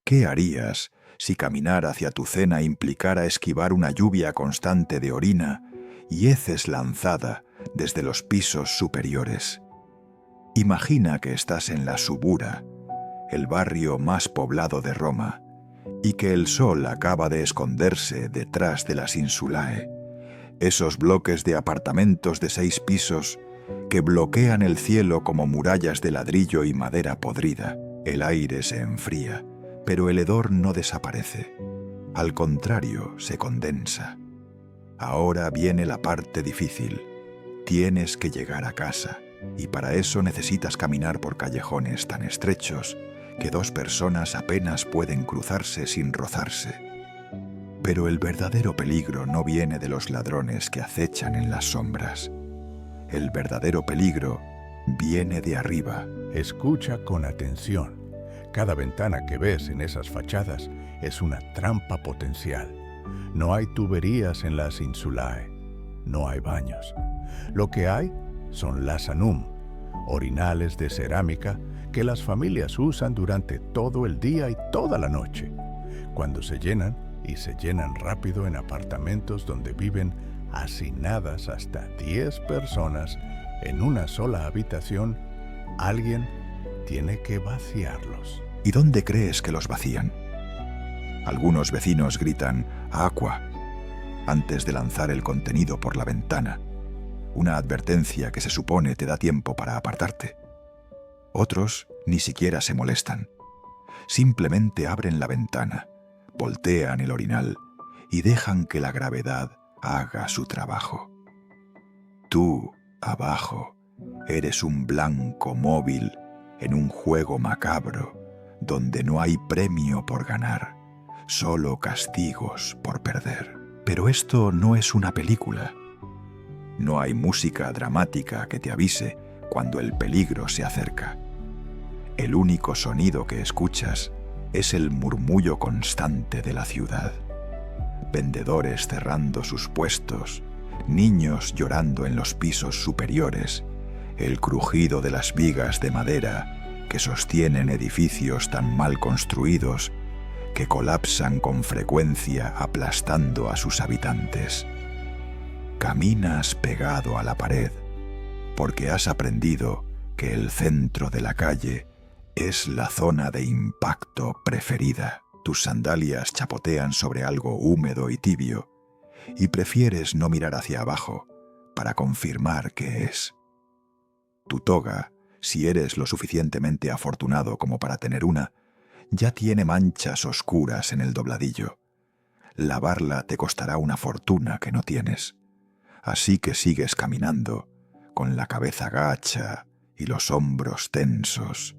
¿Qué harías si caminar hacia tu cena implicara esquivar una lluvia constante de orina y heces lanzada desde los pisos superiores? Imagina que estás en la Subura, el barrio más poblado de Roma, y que el sol acaba de esconderse detrás de las Insulae, esos bloques de apartamentos de 6 pisos que bloquean el cielo como murallas de ladrillo y madera podrida. El aire se enfría, pero el hedor no desaparece. Al contrario, se condensa. Ahora viene la parte difícil. Tienes que llegar a casa, y para eso necesitas caminar por callejones tan estrechos que 2 personas apenas pueden cruzarse sin rozarse. Pero el verdadero peligro no viene de los ladrones que acechan en las sombras. El verdadero peligro viene de arriba. Escucha con atención. Cada ventana que ves en esas fachadas es una trampa potencial. No hay tuberías en las Insulae. No hay baños. Lo que hay son lasanum, orinales de cerámica que las familias usan durante todo el día y toda la noche. Cuando se llenan, y se llenan rápido en apartamentos donde viven hacinadas hasta 10 personas en una sola habitación, alguien tiene que vaciarlos. ¿Y dónde crees que los vacían? Algunos vecinos gritan «Aqua» antes de lanzar el contenido por la ventana, una advertencia que se supone te da tiempo para apartarte. Otros ni siquiera se molestan. Simplemente abren la ventana, voltean el orinal y dejan que la gravedad haga su trabajo. Tú, abajo, eres un blanco móvil en un juego macabro donde no hay premio por ganar, solo castigos por perder. Pero esto no es una película. No hay música dramática que te avise cuando el peligro se acerca. El único sonido que escuchas es el murmullo constante de la ciudad. Vendedores cerrando sus puestos, niños llorando en los pisos superiores, el crujido de las vigas de madera que sostienen edificios tan mal construidos que colapsan con frecuencia aplastando a sus habitantes. Caminas pegado a la pared porque has aprendido que el centro de la calle es la zona de impacto preferida. Tus sandalias chapotean sobre algo húmedo y tibio y prefieres no mirar hacia abajo para confirmar qué es. Tu toga, si eres lo suficientemente afortunado como para tener una, ya tiene manchas oscuras en el dobladillo. Lavarla te costará una fortuna que no tienes. Así que sigues caminando, con la cabeza gacha y los hombros tensos,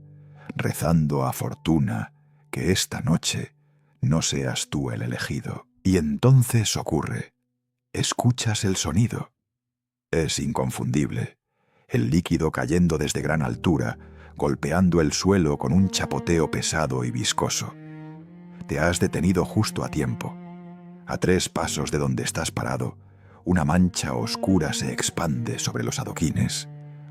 rezando a fortuna que esta noche no seas tú el elegido. Y entonces ocurre. Escuchas el sonido. Es inconfundible. El líquido cayendo desde gran altura, golpeando el suelo con un chapoteo pesado y viscoso. Te has detenido justo a tiempo. A 3 pasos de donde estás parado, una mancha oscura se expande sobre los adoquines,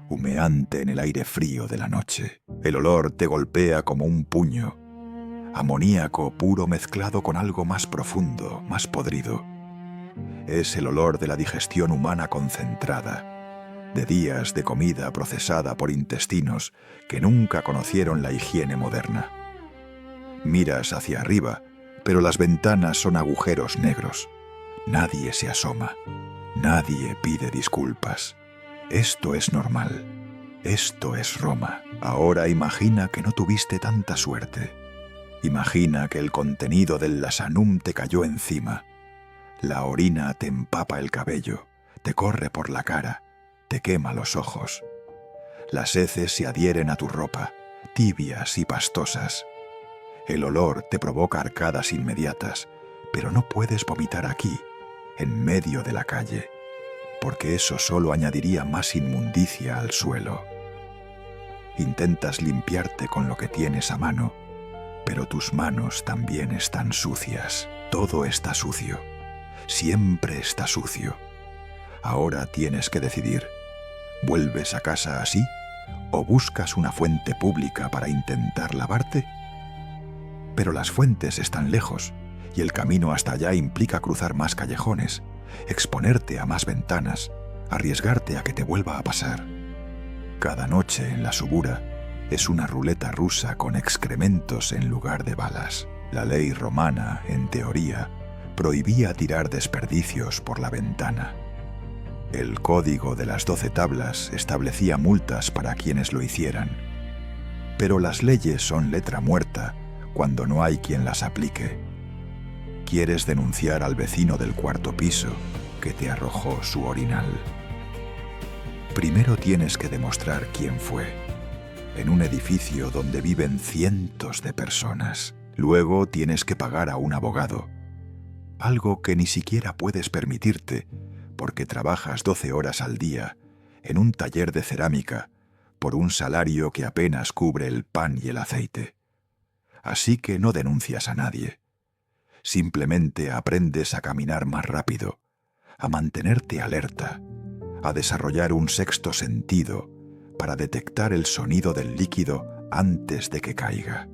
humeante en el aire frío de la noche. El olor te golpea como un puño, amoníaco puro mezclado con algo más profundo, más podrido. Es el olor de la digestión humana concentrada, de días de comida procesada por intestinos que nunca conocieron la higiene moderna. Miras hacia arriba, pero las ventanas son agujeros negros. Nadie se asoma, nadie pide disculpas. Esto es normal, esto es Roma. Ahora imagina que no tuviste tanta suerte. Imagina que el contenido del lasanum te cayó encima. La orina te empapa el cabello, te corre por la cara, te quema los ojos. Las heces se adhieren a tu ropa, tibias y pastosas. El olor te provoca arcadas inmediatas, pero no puedes vomitar aquí, en medio de la calle, porque eso solo añadiría más inmundicia al suelo. Intentas limpiarte con lo que tienes a mano, pero tus manos también están sucias. Todo está sucio. Siempre está sucio. Ahora tienes que decidir. ¿Vuelves a casa así? ¿O buscas una fuente pública para intentar lavarte? Pero las fuentes están lejos, y el camino hasta allá implica cruzar más callejones, exponerte a más ventanas, arriesgarte a que te vuelva a pasar. Cada noche en la Subura es una ruleta rusa con excrementos en lugar de balas. La ley romana, en teoría, prohibía tirar desperdicios por la ventana. El Código de las 12 Tablas establecía multas para quienes lo hicieran. Pero las leyes son letra muerta cuando no hay quien las aplique. Quieres denunciar al vecino del cuarto piso que te arrojó su orinal. Primero tienes que demostrar quién fue, en un edificio donde viven cientos de personas. Luego tienes que pagar a un abogado, algo que ni siquiera puedes permitirte porque trabajas 12 horas al día en un taller de cerámica por un salario que apenas cubre el pan y el aceite. Así que no denuncias a nadie. Simplemente aprendes a caminar más rápido, a mantenerte alerta, a desarrollar un sexto sentido para detectar el sonido del líquido antes de que caiga.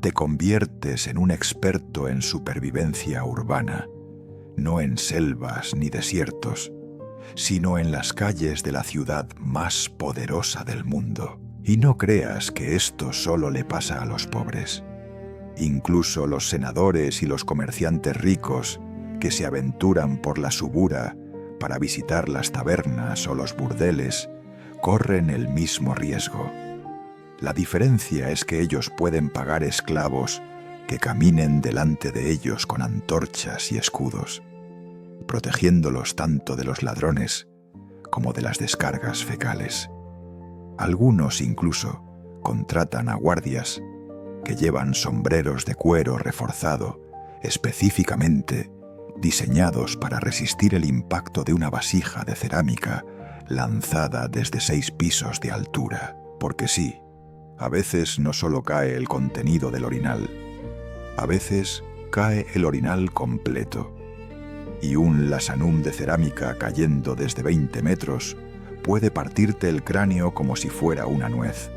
Te conviertes en un experto en supervivencia urbana, no en selvas ni desiertos, sino en las calles de la ciudad más poderosa del mundo. Y no creas que esto solo le pasa a los pobres. Incluso los senadores y los comerciantes ricos que se aventuran por la Subura para visitar las tabernas o los burdeles corren el mismo riesgo. La diferencia es que ellos pueden pagar esclavos que caminen delante de ellos con antorchas y escudos, protegiéndolos tanto de los ladrones como de las descargas fecales. Algunos incluso contratan a guardias que llevan sombreros de cuero reforzado, específicamente diseñados para resistir el impacto de una vasija de cerámica lanzada desde 6 pisos de altura. Porque sí, a veces no solo cae el contenido del orinal, a veces cae el orinal completo. Y un lasanum de cerámica cayendo desde 20 metros puede partirte el cráneo como si fuera una nuez.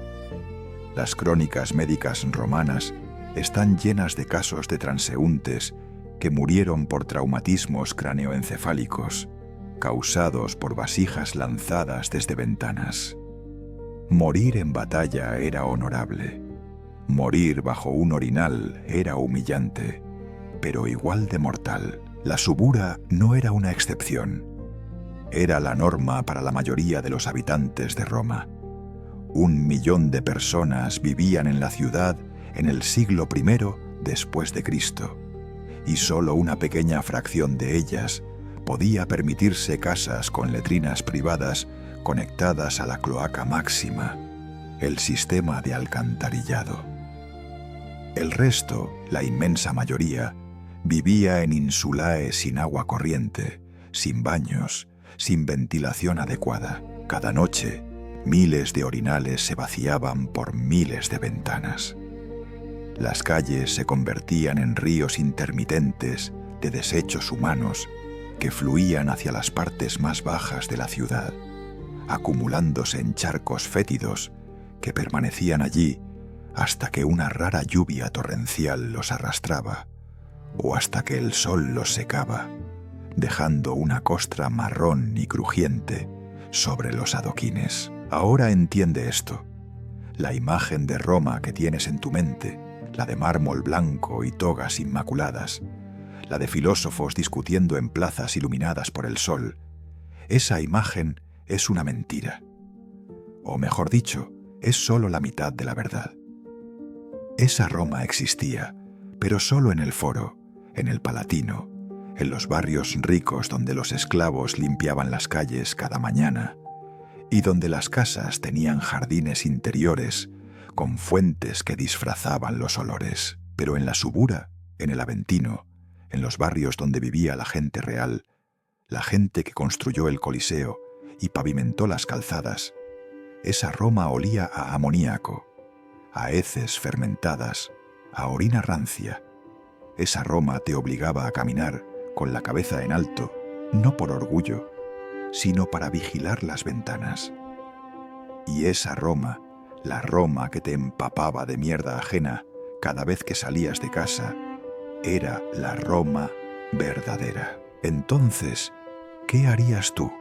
Las crónicas médicas romanas están llenas de casos de transeúntes que murieron por traumatismos craneoencefálicos causados por vasijas lanzadas desde ventanas. Morir en batalla era honorable. Morir bajo un orinal era humillante, pero igual de mortal. La Subura no era una excepción. Era la norma para la mayoría de los habitantes de Roma. 1 millón de personas vivían en la ciudad en el siglo I después de Cristo, y solo una pequeña fracción de ellas podía permitirse casas con letrinas privadas conectadas a la cloaca máxima, el sistema de alcantarillado. El resto, la inmensa mayoría, vivía en insulae sin agua corriente, sin baños, sin ventilación adecuada. Cada noche, miles de orinales se vaciaban por miles de ventanas. Las calles se convertían en ríos intermitentes de desechos humanos que fluían hacia las partes más bajas de la ciudad, acumulándose en charcos fétidos que permanecían allí hasta que una rara lluvia torrencial los arrastraba o hasta que el sol los secaba, dejando una costra marrón y crujiente sobre los adoquines. Ahora entiende esto. La imagen de Roma que tienes en tu mente, la de mármol blanco y togas inmaculadas, la de filósofos discutiendo en plazas iluminadas por el sol, esa imagen es una mentira. O mejor dicho, es solo la mitad de la verdad. Esa Roma existía, pero solo en el Foro, en el Palatino, en los barrios ricos donde los esclavos limpiaban las calles cada mañana y donde las casas tenían jardines interiores con fuentes que disfrazaban los olores. Pero en la Subura, en el Aventino, en los barrios donde vivía la gente real, la gente que construyó el Coliseo y pavimentó las calzadas, esa Roma olía a amoníaco, a heces fermentadas, a orina rancia. Esa Roma te obligaba a caminar con la cabeza en alto, no por orgullo, sino para vigilar las ventanas. Y esa Roma, la Roma que te empapaba de mierda ajena cada vez que salías de casa, era la Roma verdadera. Entonces, ¿qué harías tú?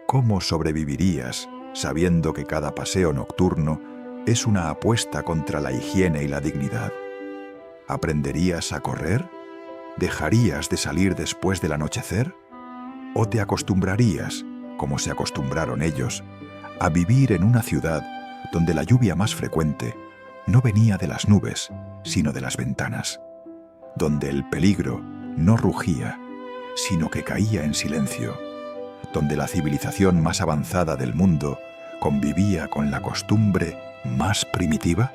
¿Cómo sobrevivirías sabiendo que cada paseo nocturno es una apuesta contra la higiene y la dignidad? ¿Aprenderías a correr? ¿Dejarías de salir después del anochecer? ¿O te acostumbrarías, como se acostumbraron ellos, a vivir en una ciudad donde la lluvia más frecuente no venía de las nubes, sino de las ventanas, donde el peligro no rugía, sino que caía en silencio, donde la civilización más avanzada del mundo convivía con la costumbre más primitiva?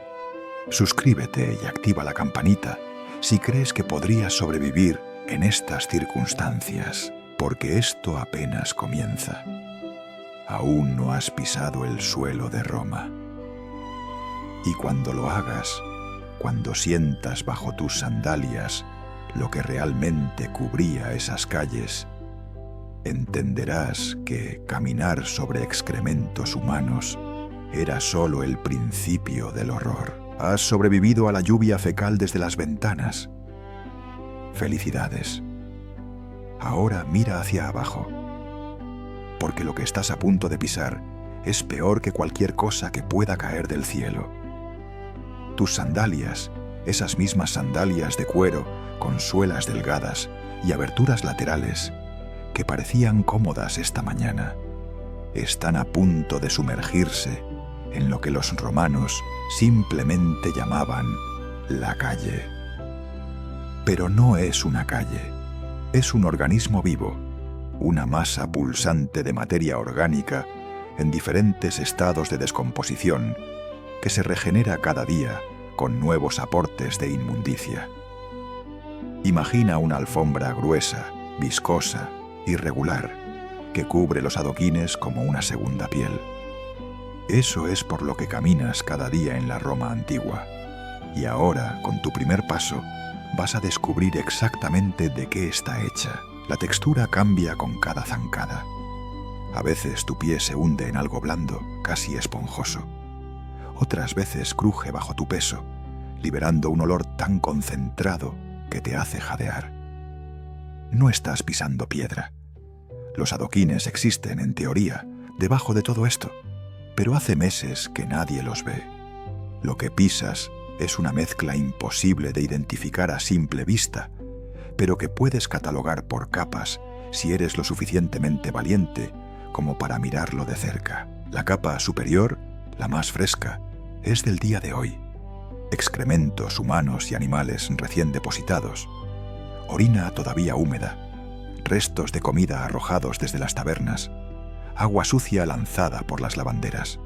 Suscríbete y activa la campanita si crees que podrías sobrevivir en estas circunstancias, porque esto apenas comienza. Aún no has pisado el suelo de Roma. Y cuando lo hagas, cuando sientas bajo tus sandalias lo que realmente cubría esas calles, entenderás que caminar sobre excrementos humanos era solo el principio del horror. Has sobrevivido a la lluvia fecal desde las ventanas. Felicidades. Ahora mira hacia abajo, porque lo que estás a punto de pisar es peor que cualquier cosa que pueda caer del cielo. Tus sandalias, esas mismas sandalias de cuero con suelas delgadas y aberturas laterales que parecían cómodas esta mañana, están a punto de sumergirse en lo que los romanos simplemente llamaban la calle. Pero no es una calle, es un organismo vivo, una masa pulsante de materia orgánica en diferentes estados de descomposición que se regenera cada día con nuevos aportes de inmundicia. Imagina una alfombra gruesa, viscosa, irregular, que cubre los adoquines como una segunda piel. Eso es por lo que caminas cada día en la Roma antigua. Y ahora, con tu primer paso, vas a descubrir exactamente de qué está hecha. La textura cambia con cada zancada. A veces tu pie se hunde en algo blando, casi esponjoso. Otras veces cruje bajo tu peso, liberando un olor tan concentrado que te hace jadear. No estás pisando piedra. Los adoquines existen, en teoría, debajo de todo esto, pero hace meses que nadie los ve. Lo que pisas es una mezcla imposible de identificar a simple vista, pero que puedes catalogar por capas si eres lo suficientemente valiente como para mirarlo de cerca. La capa superior, la más fresca, es del día de hoy. Excrementos humanos y animales recién depositados, orina todavía húmeda, restos de comida arrojados desde las tabernas, agua sucia lanzada por las lavanderas.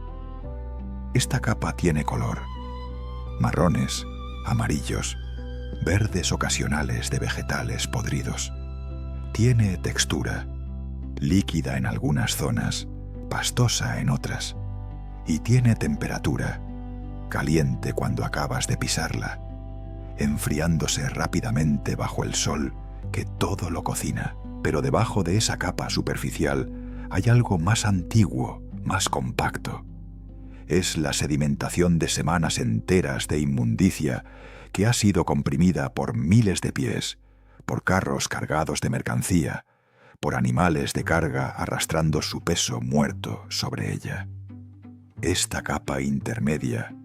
Esta capa tiene color: marrones, amarillos, verdes ocasionales de vegetales podridos. Tiene textura, líquida en algunas zonas, pastosa en otras, y tiene temperatura, caliente cuando acabas de pisarla, enfriándose rápidamente bajo el sol que todo lo cocina. Pero debajo de esa capa superficial hay algo más antiguo, más compacto. Es la sedimentación de semanas enteras de inmundicia que ha sido comprimida por miles de pies, por carros cargados de mercancía, por animales de carga arrastrando su peso muerto sobre ella. Esta capa intermedia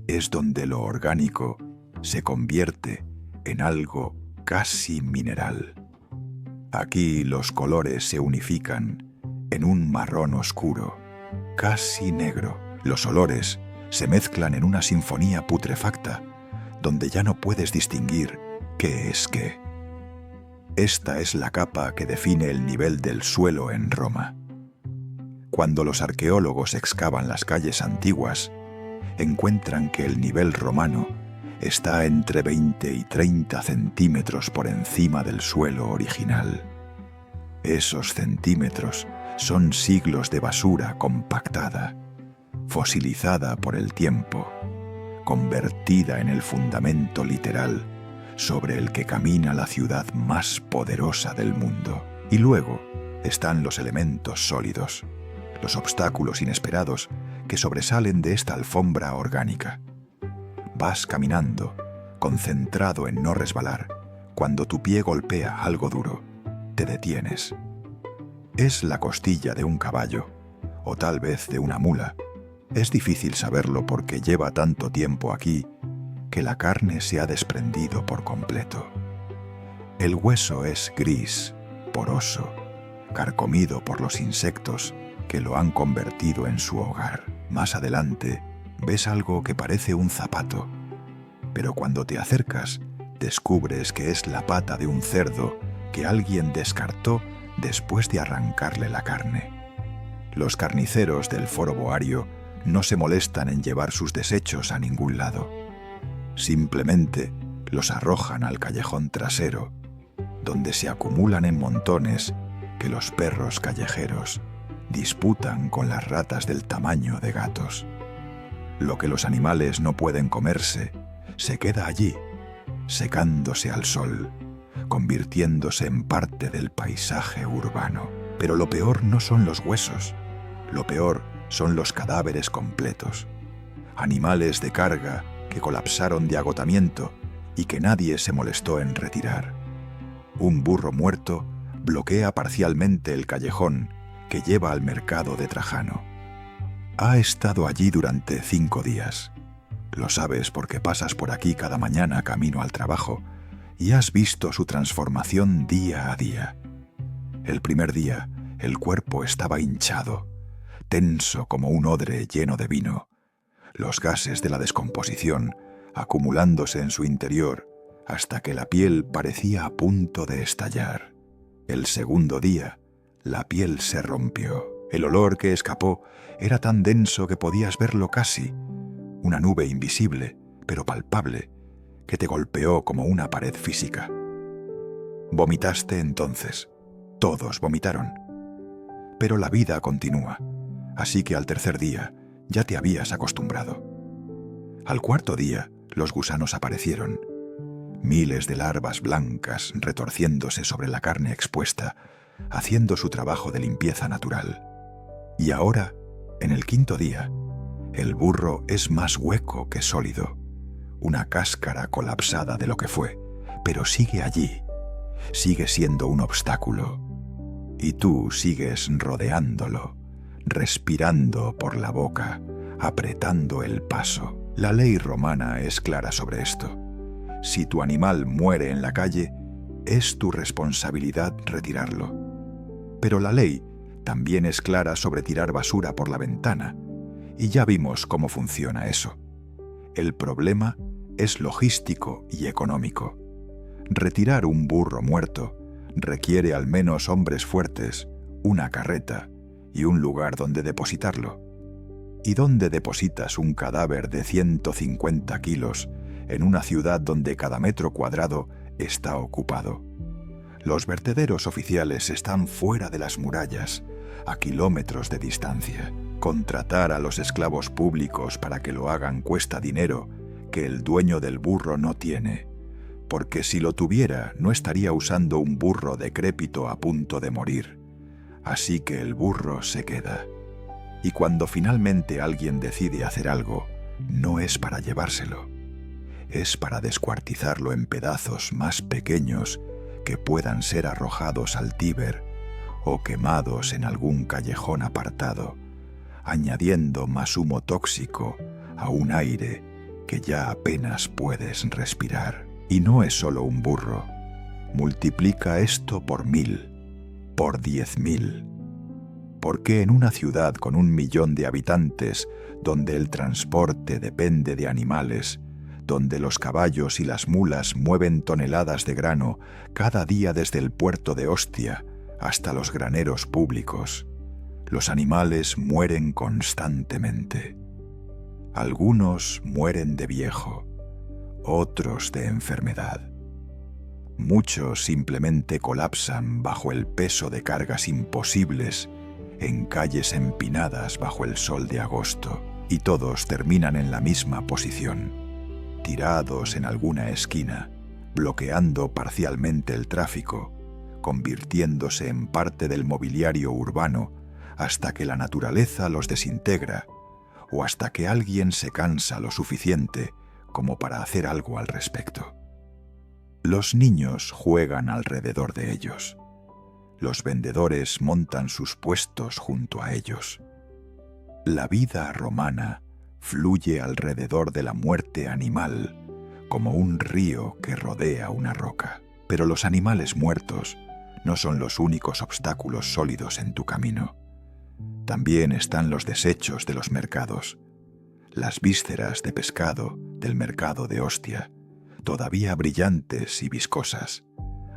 es donde lo orgánico se convierte en algo casi mineral. Aquí los colores se unifican en un marrón oscuro, casi negro. Los olores se mezclan en una sinfonía putrefacta, donde ya no puedes distinguir qué es qué. Esta es la capa que define el nivel del suelo en Roma. Cuando los arqueólogos excavan las calles antiguas, encuentran que el nivel romano está entre 20 y 30 centímetros por encima del suelo original. Esos centímetros son siglos de basura compactada, fosilizada por el tiempo, convertida en el fundamento literal sobre el que camina la ciudad más poderosa del mundo. Y luego están los elementos sólidos, los obstáculos inesperados que sobresalen de esta alfombra orgánica. Vas caminando concentrado en no resbalar, cuando tu pie golpea algo duro, te detienes. Es la costilla de un caballo, o tal vez de una mula. Es difícil saberlo porque lleva tanto tiempo aquí que la carne se ha desprendido por completo. El hueso es gris, poroso, carcomido por los insectos que lo han convertido en su hogar. Más adelante ves algo que parece un zapato, pero cuando te acercas descubres que es la pata de un cerdo que alguien descartó después de arrancarle la carne. Los carniceros del Foro Boario no se molestan en llevar sus desechos a ningún lado. Simplemente los arrojan al callejón trasero, donde se acumulan en montones que los perros callejeros disputan con las ratas del tamaño de gatos. Lo que los animales no pueden comerse se queda allí, secándose al sol, convirtiéndose en parte del paisaje urbano. Pero lo peor no son los huesos, lo peor son los cadáveres completos. Animales de carga que colapsaron de agotamiento y que nadie se molestó en retirar. Un burro muerto bloquea parcialmente el callejón que lleva al mercado de Trajano. Ha estado allí durante 5 días. Lo sabes porque pasas por aquí cada mañana camino al trabajo y has visto su transformación día a día. El primer día, el cuerpo estaba hinchado, tenso como un odre lleno de vino, los gases de la descomposición acumulándose en su interior hasta que la piel parecía a punto de estallar. El segundo día, la piel se rompió. El olor que escapó era tan denso que podías verlo casi, una nube invisible, pero palpable, que te golpeó como una pared física. Vomitaste entonces. Todos vomitaron. Pero la vida continúa, así que al tercer día ya te habías acostumbrado. Al cuarto día, los gusanos aparecieron. Miles de larvas blancas retorciéndose sobre la carne expuesta, haciendo su trabajo de limpieza natural. Y ahora, en el quinto día, el burro es más hueco que sólido, una cáscara colapsada de lo que fue, pero sigue allí, sigue siendo un obstáculo. Y tú sigues rodeándolo, respirando por la boca, apretando el paso. La ley romana es clara sobre esto. Si tu animal muere en la calle, es tu responsabilidad retirarlo. Pero la ley también es clara sobre tirar basura por la ventana, y ya vimos cómo funciona eso. El problema es logístico y económico. Retirar un burro muerto requiere al menos hombres fuertes, una carreta y un lugar donde depositarlo. ¿Y dónde depositas un cadáver de 150 kilos en una ciudad donde cada metro cuadrado está ocupado? Los vertederos oficiales están fuera de las murallas, a kilómetros de distancia. Contratar a los esclavos públicos para que lo hagan cuesta dinero que el dueño del burro no tiene, porque si lo tuviera no estaría usando un burro decrépito a punto de morir. Así que el burro se queda. Y cuando finalmente alguien decide hacer algo, no es para llevárselo, es para descuartizarlo en pedazos más pequeños que puedan ser arrojados al Tíber o quemados en algún callejón apartado, añadiendo más humo tóxico a un aire que ya apenas puedes respirar. Y no es solo un burro. Multiplica esto por 1000, por 10.000. Porque en una ciudad con 1 millón de habitantes, donde el transporte depende de animales, donde los caballos y las mulas mueven toneladas de grano cada día desde el puerto de Ostia hasta los graneros públicos, los animales mueren constantemente. Algunos mueren de viejo, otros de enfermedad. Muchos simplemente colapsan bajo el peso de cargas imposibles en calles empinadas bajo el sol de agosto, y todos terminan en la misma posición, tirados en alguna esquina, bloqueando parcialmente el tráfico, convirtiéndose en parte del mobiliario urbano hasta que la naturaleza los desintegra o hasta que alguien se cansa lo suficiente como para hacer algo al respecto. Los niños juegan alrededor de ellos. Los vendedores montan sus puestos junto a ellos. La vida romana fluye alrededor de la muerte animal como un río que rodea una roca. Pero los animales muertos no son los únicos obstáculos sólidos en tu camino. También están los desechos de los mercados, las vísceras de pescado del mercado de Ostia, todavía brillantes y viscosas,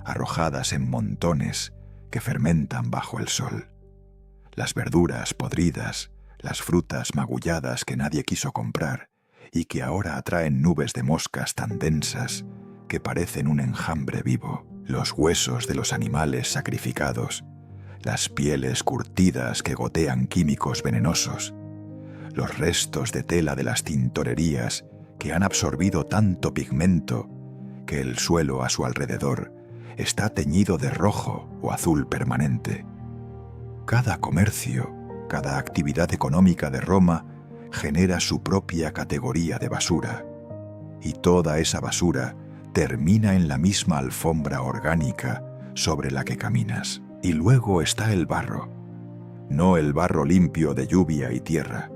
arrojadas en montones que fermentan bajo el sol, las verduras podridas, las frutas magulladas que nadie quiso comprar y que ahora atraen nubes de moscas tan densas que parecen un enjambre vivo, los huesos de los animales sacrificados, las pieles curtidas que gotean químicos venenosos, los restos de tela de las tintorerías que han absorbido tanto pigmento que el suelo a su alrededor está teñido de rojo o azul permanente. Cada comercio, cada actividad económica de Roma genera su propia categoría de basura, y toda esa basura termina en la misma alfombra orgánica sobre la que caminas. Y luego está el barro, no el barro limpio de lluvia y tierra.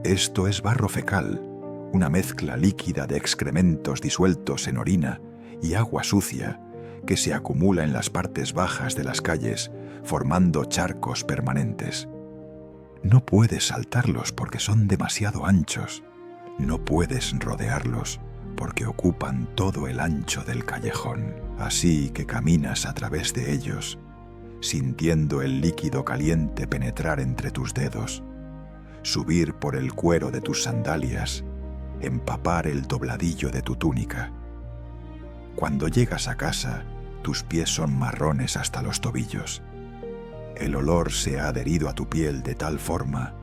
Esto es barro fecal, una mezcla líquida de excrementos disueltos en orina y agua sucia que se acumula en las partes bajas de las calles, formando charcos permanentes. No puedes saltarlos porque son demasiado anchos. No puedes rodearlos porque ocupan todo el ancho del callejón. Así que caminas a través de ellos, sintiendo el líquido caliente penetrar entre tus dedos, subir por el cuero de tus sandalias, empapar el dobladillo de tu túnica. Cuando llegas a casa, tus pies son marrones hasta los tobillos. El olor se ha adherido a tu piel de tal forma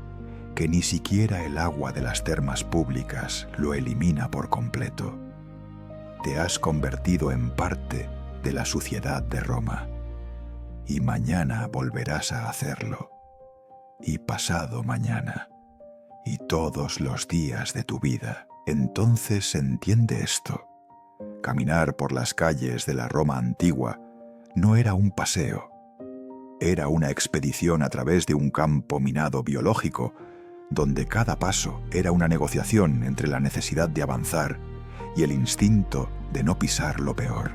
que ni siquiera el agua de las termas públicas lo elimina por completo. Te has convertido en parte de la suciedad de Roma, y mañana volverás a hacerlo, y pasado mañana, y todos los días de tu vida. Entonces se entiende esto. Caminar por las calles de la Roma antigua no era un paseo, era una expedición a través de un campo minado biológico, donde cada paso era una negociación entre la necesidad de avanzar y el instinto de no pisar lo peor.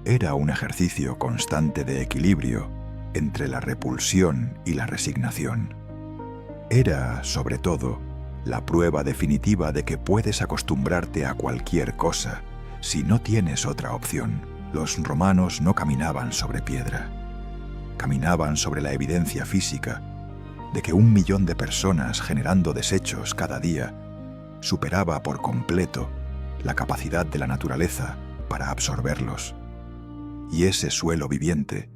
Era un ejercicio constante de equilibrio entre la repulsión y la resignación. Era, sobre todo, la prueba definitiva de que puedes acostumbrarte a cualquier cosa si no tienes otra opción. Los romanos no caminaban sobre piedra. Caminaban sobre la evidencia física de que 1 millón de personas generando desechos cada día superaba por completo la capacidad de la naturaleza para absorberlos. Y ese suelo viviente,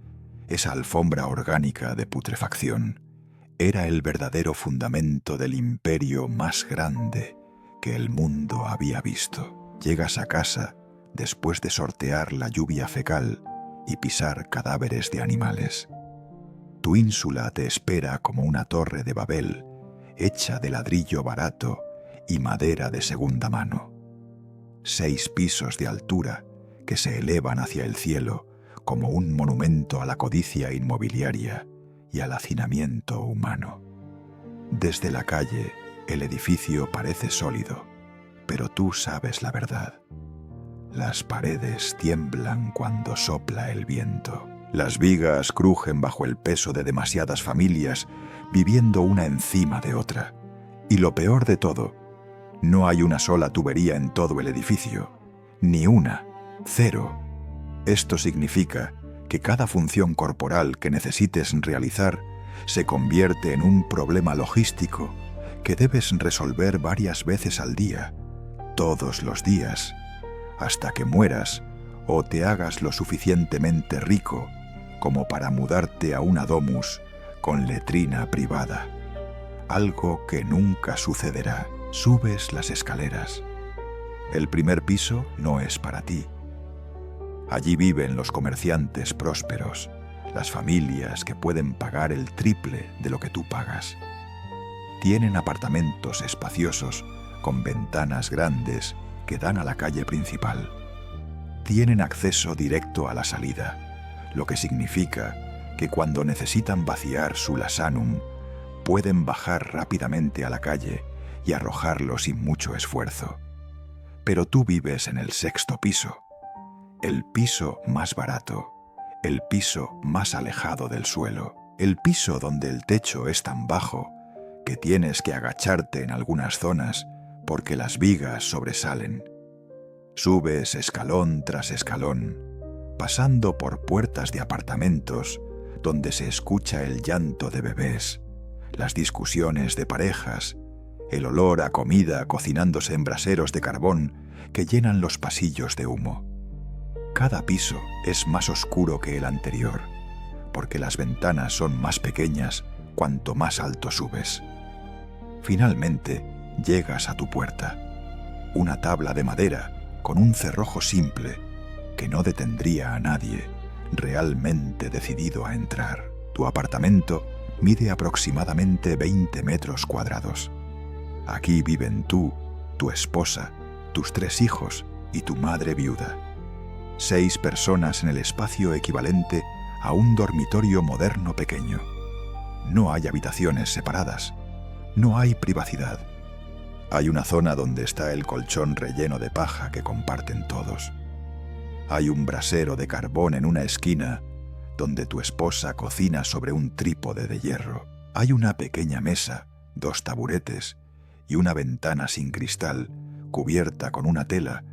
esa alfombra orgánica de putrefacción, era el verdadero fundamento del imperio más grande que el mundo había visto. Llegas a casa después de sortear la lluvia fecal y pisar cadáveres de animales. Tu ínsula te espera como una torre de Babel, hecha de ladrillo barato y madera de segunda mano. 6 pisos de altura que se elevan hacia el cielo como un monumento a la codicia inmobiliaria y al hacinamiento humano. Desde la calle, el edificio parece sólido, pero tú sabes la verdad. Las paredes tiemblan cuando sopla el viento. Las vigas crujen bajo el peso de demasiadas familias viviendo una encima de otra. Y lo peor de todo, no hay una sola tubería en todo el edificio. Ni una. 0. Esto significa que cada función corporal que necesites realizar se convierte en un problema logístico que debes resolver varias veces al día, todos los días, hasta que mueras o te hagas lo suficientemente rico como para mudarte a una domus con letrina privada. Algo que nunca sucederá. Subes las escaleras. El primer piso no es para ti. Allí viven los comerciantes prósperos, las familias que pueden pagar el triple de lo que tú pagas. Tienen apartamentos espaciosos, con ventanas grandes que dan a la calle principal. Tienen acceso directo a la salida, lo que significa que cuando necesitan vaciar su lasanum, pueden bajar rápidamente a la calle y arrojarlo sin mucho esfuerzo. Pero tú vives en el 6º piso, el piso más barato, el piso más alejado del suelo, el piso donde el techo es tan bajo que tienes que agacharte en algunas zonas porque las vigas sobresalen. Subes escalón tras escalón, pasando por puertas de apartamentos donde se escucha el llanto de bebés, las discusiones de parejas, el olor a comida cocinándose en braseros de carbón que llenan los pasillos de humo. Cada piso es más oscuro que el anterior, porque las ventanas son más pequeñas cuanto más alto subes. Finalmente, llegas a tu puerta, una tabla de madera con un cerrojo simple que no detendría a nadie realmente decidido a entrar. Tu apartamento mide aproximadamente 20 metros cuadrados. Aquí viven tú, tu esposa, tus 3 hijos y tu madre viuda. 6 personas en el espacio equivalente a un dormitorio moderno pequeño. No hay habitaciones separadas. No hay privacidad. Hay una zona donde está el colchón relleno de paja que comparten todos. Hay un brasero de carbón en una esquina donde tu esposa cocina sobre un trípode de hierro. Hay una pequeña mesa, 2 taburetes y una ventana sin cristal cubierta con una tela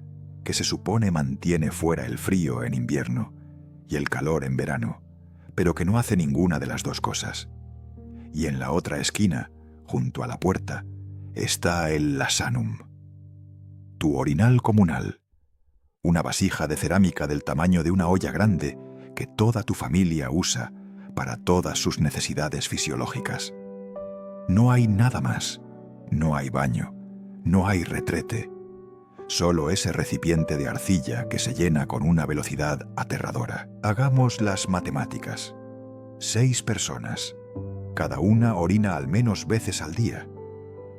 que se supone mantiene fuera el frío en invierno y el calor en verano, pero que no hace ninguna de las dos cosas. Y en la otra esquina, junto a la puerta, está el lasanum, tu orinal comunal, una vasija de cerámica del tamaño de una olla grande que toda tu familia usa para todas sus necesidades fisiológicas. No hay nada más, no hay baño, no hay retrete, solo ese recipiente de arcilla que se llena con una velocidad aterradora. Hagamos las matemáticas. 6 personas, cada una orina al menos veces al día.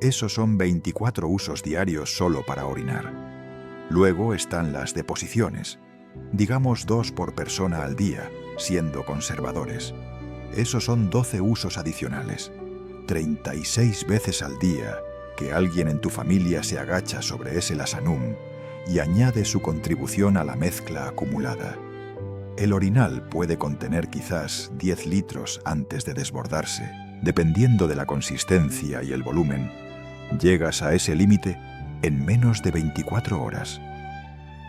Esos son 24 usos diarios solo para orinar. Luego están las deposiciones, digamos 2 por persona al día, siendo conservadores. Esos son 12 usos adicionales. 36 veces al día que alguien en tu familia se agacha sobre ese lasanum y añade su contribución a la mezcla acumulada. El orinal puede contener quizás 10 litros antes de desbordarse. Dependiendo de la consistencia y el volumen, llegas a ese límite en menos de 24 horas.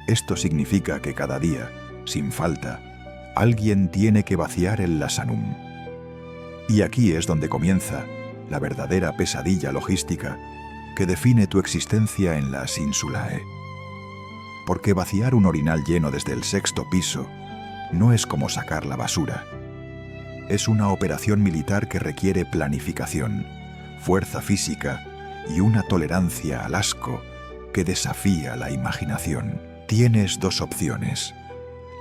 Esto significa que cada día, sin falta, alguien tiene que vaciar el lasanum. Y aquí es donde comienza la verdadera pesadilla logística que define tu existencia en las Insulae. Porque vaciar un orinal lleno desde el 6º piso no es como sacar la basura. Es una operación militar que requiere planificación, fuerza física y una tolerancia al asco que desafía la imaginación. Tienes 2 opciones.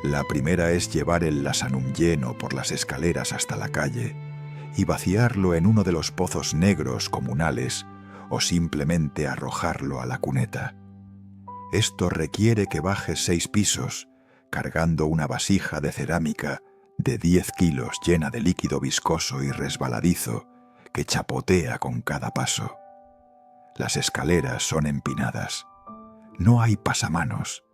La primera es llevar el lasanum lleno por las escaleras hasta la calle y vaciarlo en uno de los pozos negros comunales o simplemente arrojarlo a la cuneta. Esto requiere que bajes 6 pisos, cargando una vasija de cerámica de 10 kilos llena de líquido viscoso y resbaladizo que chapotea con cada paso. Las escaleras son empinadas. No hay pasamanos.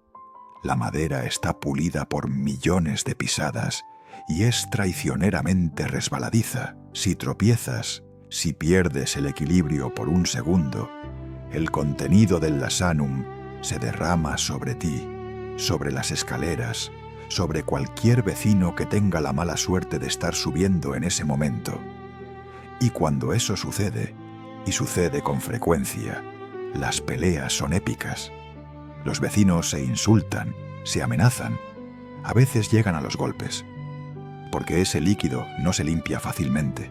La madera está pulida por millones de pisadas y es traicioneramente resbaladiza. Si tropiezas, si pierdes el equilibrio por un segundo, el contenido del lasanum se derrama sobre ti, sobre las escaleras, sobre cualquier vecino que tenga la mala suerte de estar subiendo en ese momento. Y cuando eso sucede, y sucede con frecuencia, las peleas son épicas. Los vecinos se insultan, se amenazan, a veces llegan a los golpes, porque ese líquido no se limpia fácilmente.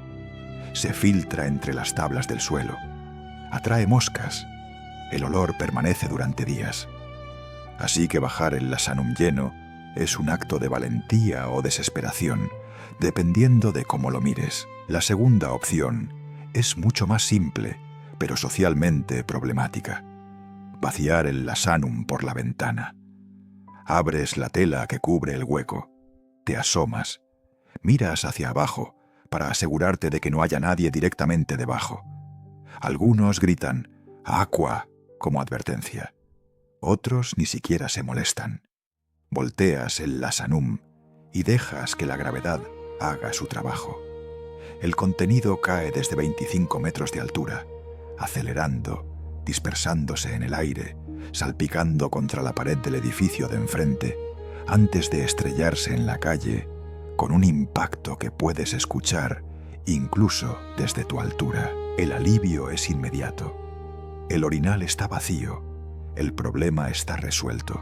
Se filtra entre las tablas del suelo, atrae moscas, el olor permanece durante días. Así que bajar el lasanum lleno es un acto de valentía o desesperación, dependiendo de cómo lo mires. La segunda opción es mucho más simple, pero socialmente problemática. vaciar el lasanum por la ventana. Abres la tela que cubre el hueco, te asomas, miras hacia abajo para asegurarte de que no haya nadie directamente debajo. Algunos gritan «Aqua» como advertencia. Otros ni siquiera se molestan. Volteas el lasanum y dejas que la gravedad haga su trabajo. El contenido cae desde 25 metros de altura, acelerando, dispersándose en el aire, salpicando contra la pared del edificio de enfrente, antes de estrellarse en la calle, con un impacto que puedes escuchar incluso desde tu altura. El alivio es inmediato. El orinal está vacío. El problema está resuelto.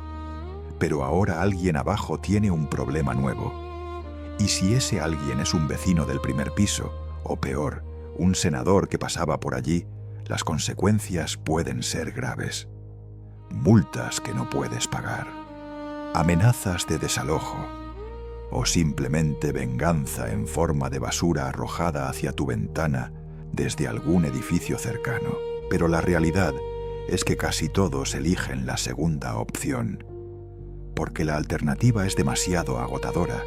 Pero ahora alguien abajo tiene un problema nuevo. Y si ese alguien es un vecino del primer piso, o peor, un senador que pasaba por allí, las consecuencias pueden ser graves. Multas que no puedes pagar, amenazas de desalojo, o simplemente venganza en forma de basura arrojada hacia tu ventana desde algún edificio cercano. Pero la realidad es que casi todos eligen la segunda opción, porque la alternativa es demasiado agotadora.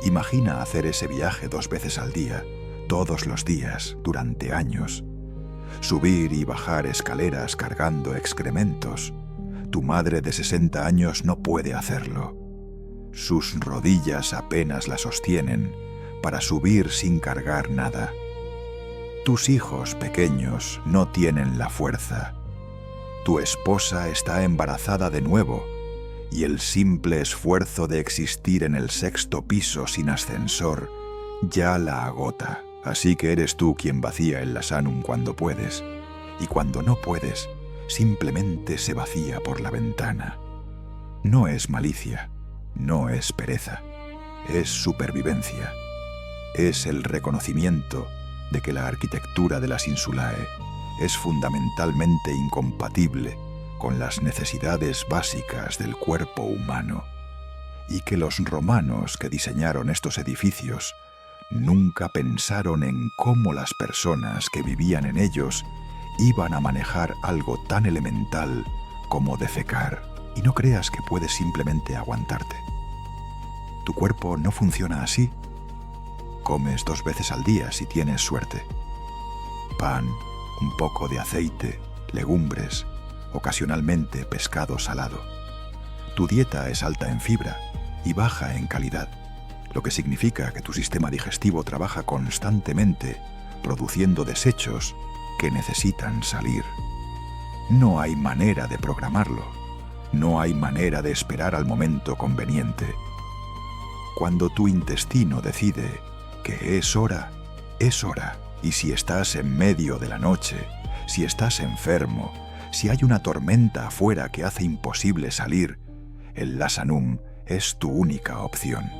Imagina hacer ese viaje 2 veces al día, todos los días, durante años. Subir y bajar escaleras cargando excrementos. Tu madre de 60 años no puede hacerlo. Sus rodillas apenas la sostienen para subir sin cargar nada. Tus hijos pequeños no tienen la fuerza. Tu esposa está embarazada de nuevo y el simple esfuerzo de existir en el 6º piso sin ascensor ya la agota. Así que eres tú quien vacía el lasanum cuando puedes, y cuando no puedes, simplemente se vacía por la ventana. No es malicia, no es pereza, es supervivencia. Es el reconocimiento de que la arquitectura de las insulae es fundamentalmente incompatible con las necesidades básicas del cuerpo humano, y que los romanos que diseñaron estos edificios nunca pensaron en cómo las personas que vivían en ellos iban a manejar algo tan elemental como defecar. Y no creas que puedes simplemente aguantarte. Tu cuerpo no funciona así. Comes 2 veces al día si tienes suerte. Pan, un poco de aceite, legumbres, ocasionalmente pescado salado. Tu dieta es alta en fibra y baja en calidad, lo que significa que tu sistema digestivo trabaja constantemente produciendo desechos que necesitan salir. No hay manera de programarlo. No hay manera de esperar al momento conveniente. Cuando tu intestino decide que es hora, es hora. Y si estás en medio de la noche, si estás enfermo, si hay una tormenta afuera que hace imposible salir, el lasanum es tu única opción.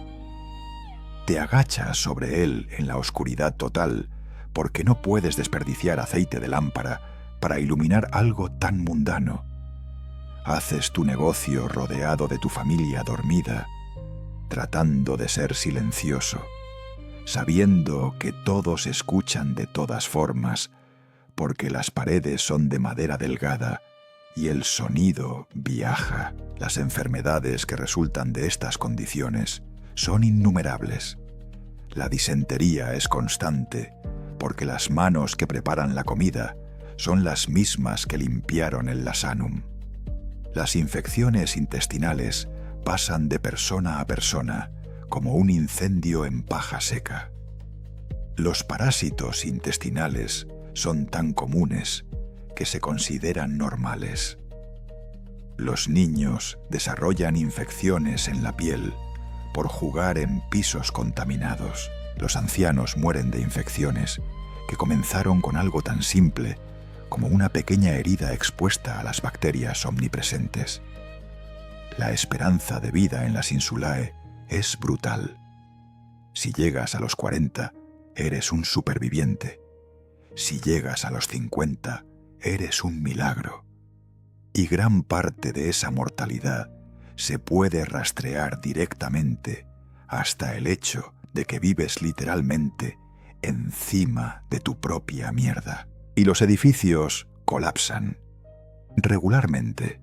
Te agachas sobre él en la oscuridad total porque no puedes desperdiciar aceite de lámpara para iluminar algo tan mundano. Haces tu negocio rodeado de tu familia dormida, tratando de ser silencioso, sabiendo que todos escuchan de todas formas, porque las paredes son de madera delgada y el sonido viaja. Las enfermedades que resultan de estas condiciones son innumerables. La disentería es constante, porque las manos que preparan la comida son las mismas que limpiaron el lasanum. Las infecciones intestinales pasan de persona a persona, como un incendio en paja seca. Los parásitos intestinales son tan comunes que se consideran normales. Los niños desarrollan infecciones en la piel por jugar en pisos contaminados. Los ancianos mueren de infecciones que comenzaron con algo tan simple como una pequeña herida expuesta a las bacterias omnipresentes. La esperanza de vida en las insulae es brutal. Si llegas a los 40, eres un superviviente. Si llegas a los 50, eres un milagro. Y gran parte de esa mortalidad se puede rastrear directamente hasta el hecho de que vives literalmente encima de tu propia mierda. Y los edificios colapsan. regularmente.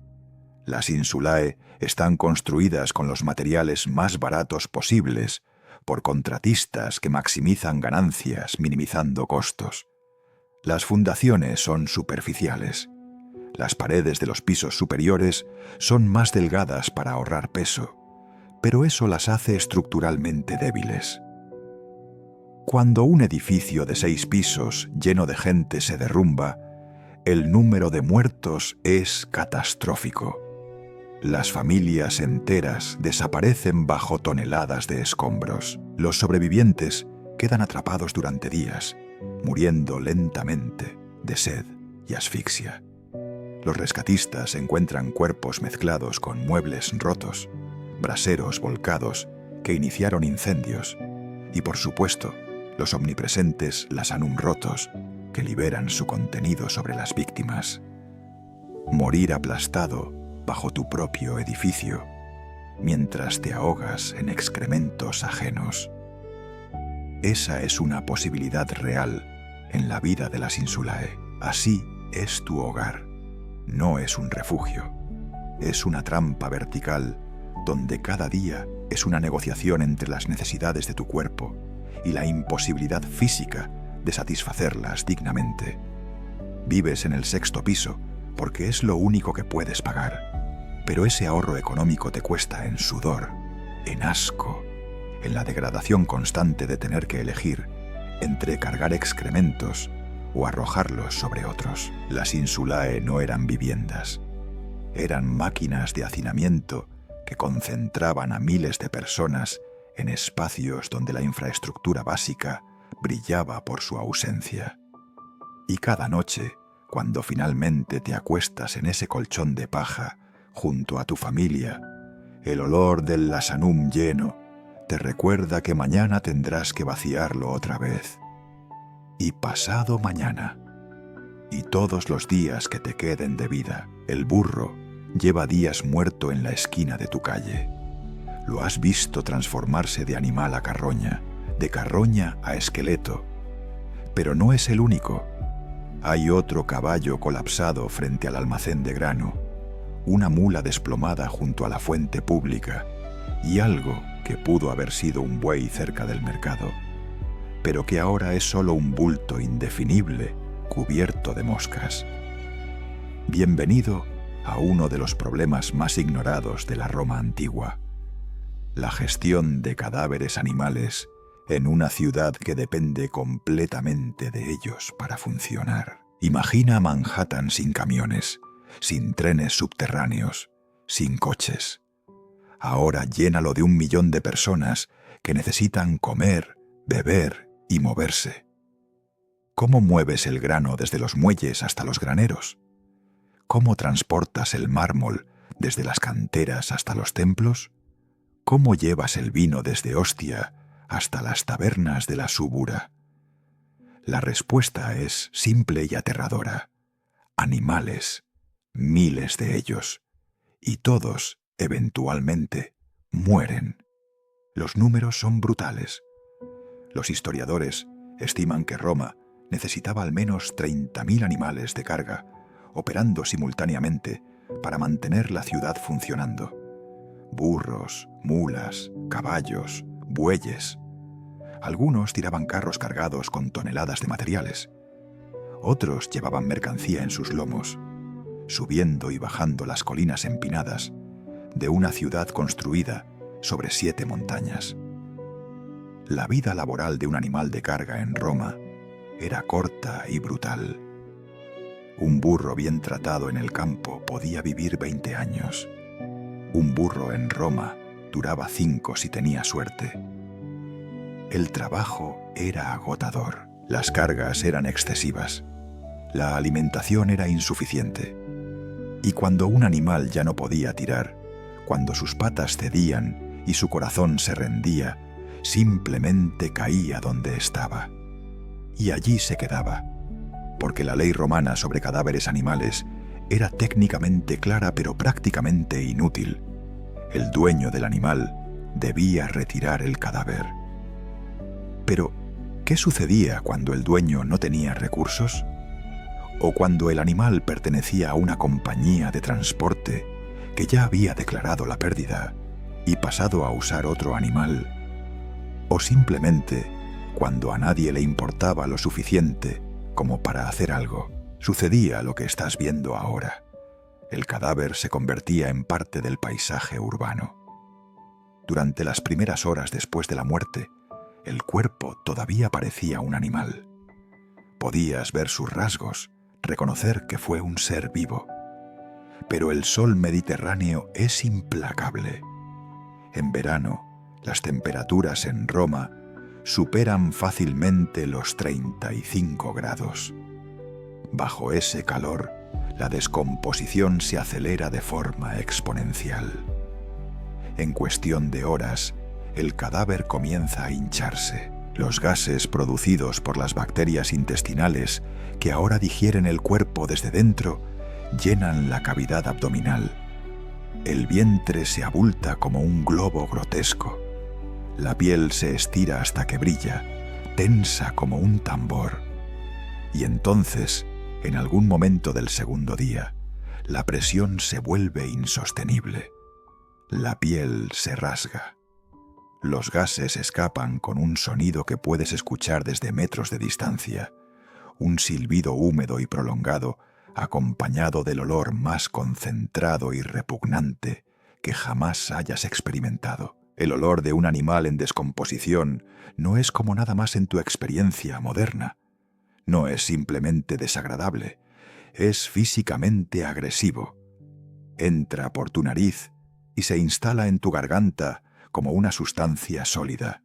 Las insulae están construidas con los materiales más baratos posibles por contratistas que maximizan ganancias minimizando costos. Las fundaciones son superficiales. Las paredes de los pisos superiores son más delgadas para ahorrar peso, pero eso las hace estructuralmente débiles. Cuando un edificio de 6 pisos lleno de gente se derrumba, el número de muertos es catastrófico. Las familias enteras desaparecen bajo toneladas de escombros. Los sobrevivientes quedan atrapados durante días, muriendo lentamente de sed y asfixia. Los rescatistas encuentran cuerpos mezclados con muebles rotos, braseros volcados que iniciaron incendios y, por supuesto, los omnipresentes lasanum rotos que liberan su contenido sobre las víctimas. Morir aplastado bajo tu propio edificio, mientras te ahogas en excrementos ajenos. Esa es una posibilidad real en la vida de las insulae. Así es tu hogar. No es un refugio. Es una trampa vertical donde cada día es una negociación entre las necesidades de tu cuerpo y la imposibilidad física de satisfacerlas dignamente. Vives en el 6º piso porque es lo único que puedes pagar, pero ese ahorro económico te cuesta en sudor, en asco, en la degradación constante de tener que elegir entre cargar excrementos o arrojarlos sobre otros. Las insulae no eran viviendas, eran máquinas de hacinamiento que concentraban a miles de personas en espacios donde la infraestructura básica brillaba por su ausencia. Y cada noche, cuando finalmente te acuestas en ese colchón de paja junto a tu familia, el olor del lasanum lleno te recuerda que mañana tendrás que vaciarlo otra vez. Y pasado mañana, y todos los días que te queden de vida. El burro lleva días muerto en la esquina de tu calle. Lo has visto transformarse de animal a carroña, de carroña a esqueleto. Pero no es el único. Hay otro caballo colapsado frente al almacén de grano, una mula desplomada junto a la fuente pública y algo que pudo haber sido un buey cerca del mercado, pero que ahora es solo un bulto indefinible cubierto de moscas. Bienvenido a uno de los problemas más ignorados de la Roma antigua: la gestión de cadáveres animales en una ciudad que depende completamente de ellos para funcionar. Imagina Manhattan sin camiones, sin trenes subterráneos, sin coches. Ahora llénalo de 1 millón de personas que necesitan comer, beber y moverse. ¿Cómo mueves el grano desde los muelles hasta los graneros? ¿Cómo transportas el mármol desde las canteras hasta los templos? ¿Cómo llevas el vino desde Ostia hasta las tabernas de la Súbura? La respuesta es simple y aterradora. Animales, miles de ellos, y todos, eventualmente, mueren. Los números son brutales. Los historiadores estiman que Roma necesitaba al menos 30.000 animales de carga, operando simultáneamente para mantener la ciudad funcionando. Burros, mulas, caballos, bueyes. Algunos tiraban carros cargados con toneladas de materiales. Otros llevaban mercancía en sus lomos, subiendo y bajando las colinas empinadas de una ciudad construida sobre 7 montañas. La vida laboral de un animal de carga en Roma era corta y brutal. Un burro bien tratado en el campo podía vivir 20 años. Un burro en Roma duraba 5 si tenía suerte. El trabajo era agotador, las cargas eran excesivas, la alimentación era insuficiente. Y cuando un animal ya no podía tirar, cuando sus patas cedían y su corazón se rendía, simplemente caía donde estaba. Y allí se quedaba, porque la ley romana sobre cadáveres animales era técnicamente clara pero prácticamente inútil. El dueño del animal debía retirar el cadáver. Pero, ¿qué sucedía cuando el dueño no tenía recursos? o cuando el animal pertenecía a una compañía de transporte que ya había declarado la pérdida y pasado a usar otro animal, o simplemente cuando a nadie le importaba lo suficiente como para hacer algo, sucedía lo que estás viendo ahora. El cadáver se convertía en parte del paisaje urbano. Durante las primeras horas después de la muerte, el cuerpo todavía parecía un animal. Podías ver sus rasgos, reconocer que fue un ser vivo. Pero el sol mediterráneo es implacable. En verano, las temperaturas en Roma superan fácilmente los 35 grados. Bajo ese calor, la descomposición se acelera de forma exponencial. En cuestión de horas, el cadáver comienza a hincharse. Los gases producidos por las bacterias intestinales que ahora digieren el cuerpo desde dentro llenan la cavidad abdominal. El vientre se abulta como un globo grotesco. La piel se estira hasta que brilla, tensa como un tambor. Y entonces, en algún momento del segundo día, la presión se vuelve insostenible. La piel se rasga. Los gases escapan con un sonido que puedes escuchar desde metros de distancia, un silbido húmedo y prolongado, acompañado del olor más concentrado y repugnante que jamás hayas experimentado. El olor de un animal en descomposición no es como nada más en tu experiencia moderna. No es simplemente desagradable, es físicamente agresivo. Entra por tu nariz y se instala en tu garganta como una sustancia sólida.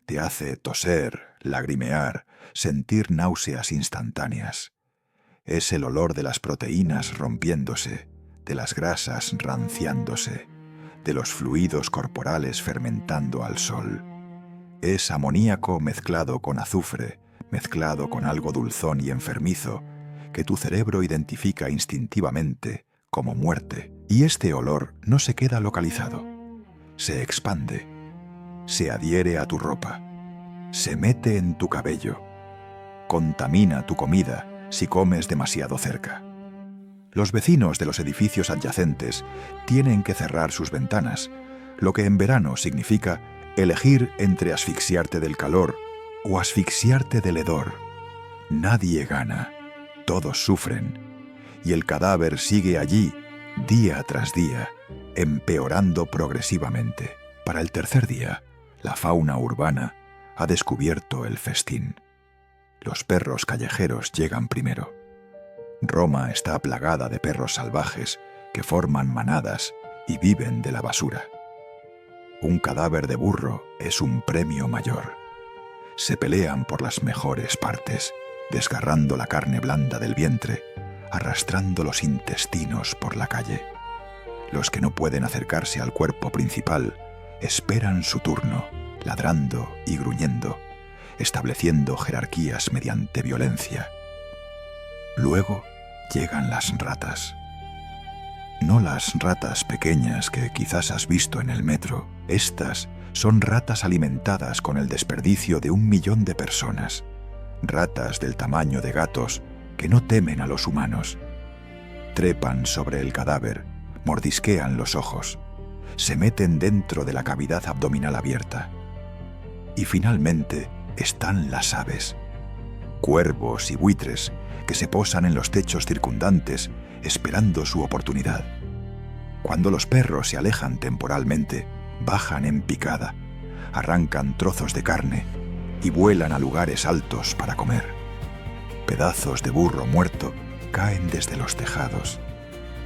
Te hace toser, lagrimear, sentir náuseas instantáneas. Es el olor de las proteínas rompiéndose, de las grasas ranciándose, de los fluidos corporales fermentando al sol. Es amoníaco mezclado con azufre, mezclado con algo dulzón y enfermizo, que tu cerebro identifica instintivamente como muerte. Y este olor no se queda localizado. Se expande, se adhiere a tu ropa, se mete en tu cabello, contamina tu comida si comes demasiado cerca. Los vecinos de los edificios adyacentes tienen que cerrar sus ventanas, lo que en verano significa elegir entre asfixiarte del calor o asfixiarte del hedor. Nadie gana, todos sufren, y el cadáver sigue allí, día tras día, empeorando progresivamente. Para el tercer día, la fauna urbana ha descubierto el festín. Los perros callejeros llegan primero. Roma está plagada de perros salvajes que forman manadas y viven de la basura. Un cadáver de burro es un premio mayor. Se pelean por las mejores partes, desgarrando la carne blanda del vientre, arrastrando los intestinos por la calle. Los que no pueden acercarse al cuerpo principal esperan su turno, ladrando y gruñendo, estableciendo jerarquías mediante violencia. Luego llegan las ratas. No las ratas pequeñas que quizás has visto en el metro. Estas son ratas alimentadas con el desperdicio de 1 millón de personas. Ratas del tamaño de gatos que no temen a los humanos. Trepan sobre el cadáver, mordisquean los ojos, se meten dentro de la cavidad abdominal abierta. Y finalmente están las aves, cuervos y buitres que se posan en los techos circundantes esperando su oportunidad. Cuando los perros se alejan temporalmente, bajan en picada, arrancan trozos de carne y vuelan a lugares altos para comer. Pedazos de burro muerto caen desde los tejados,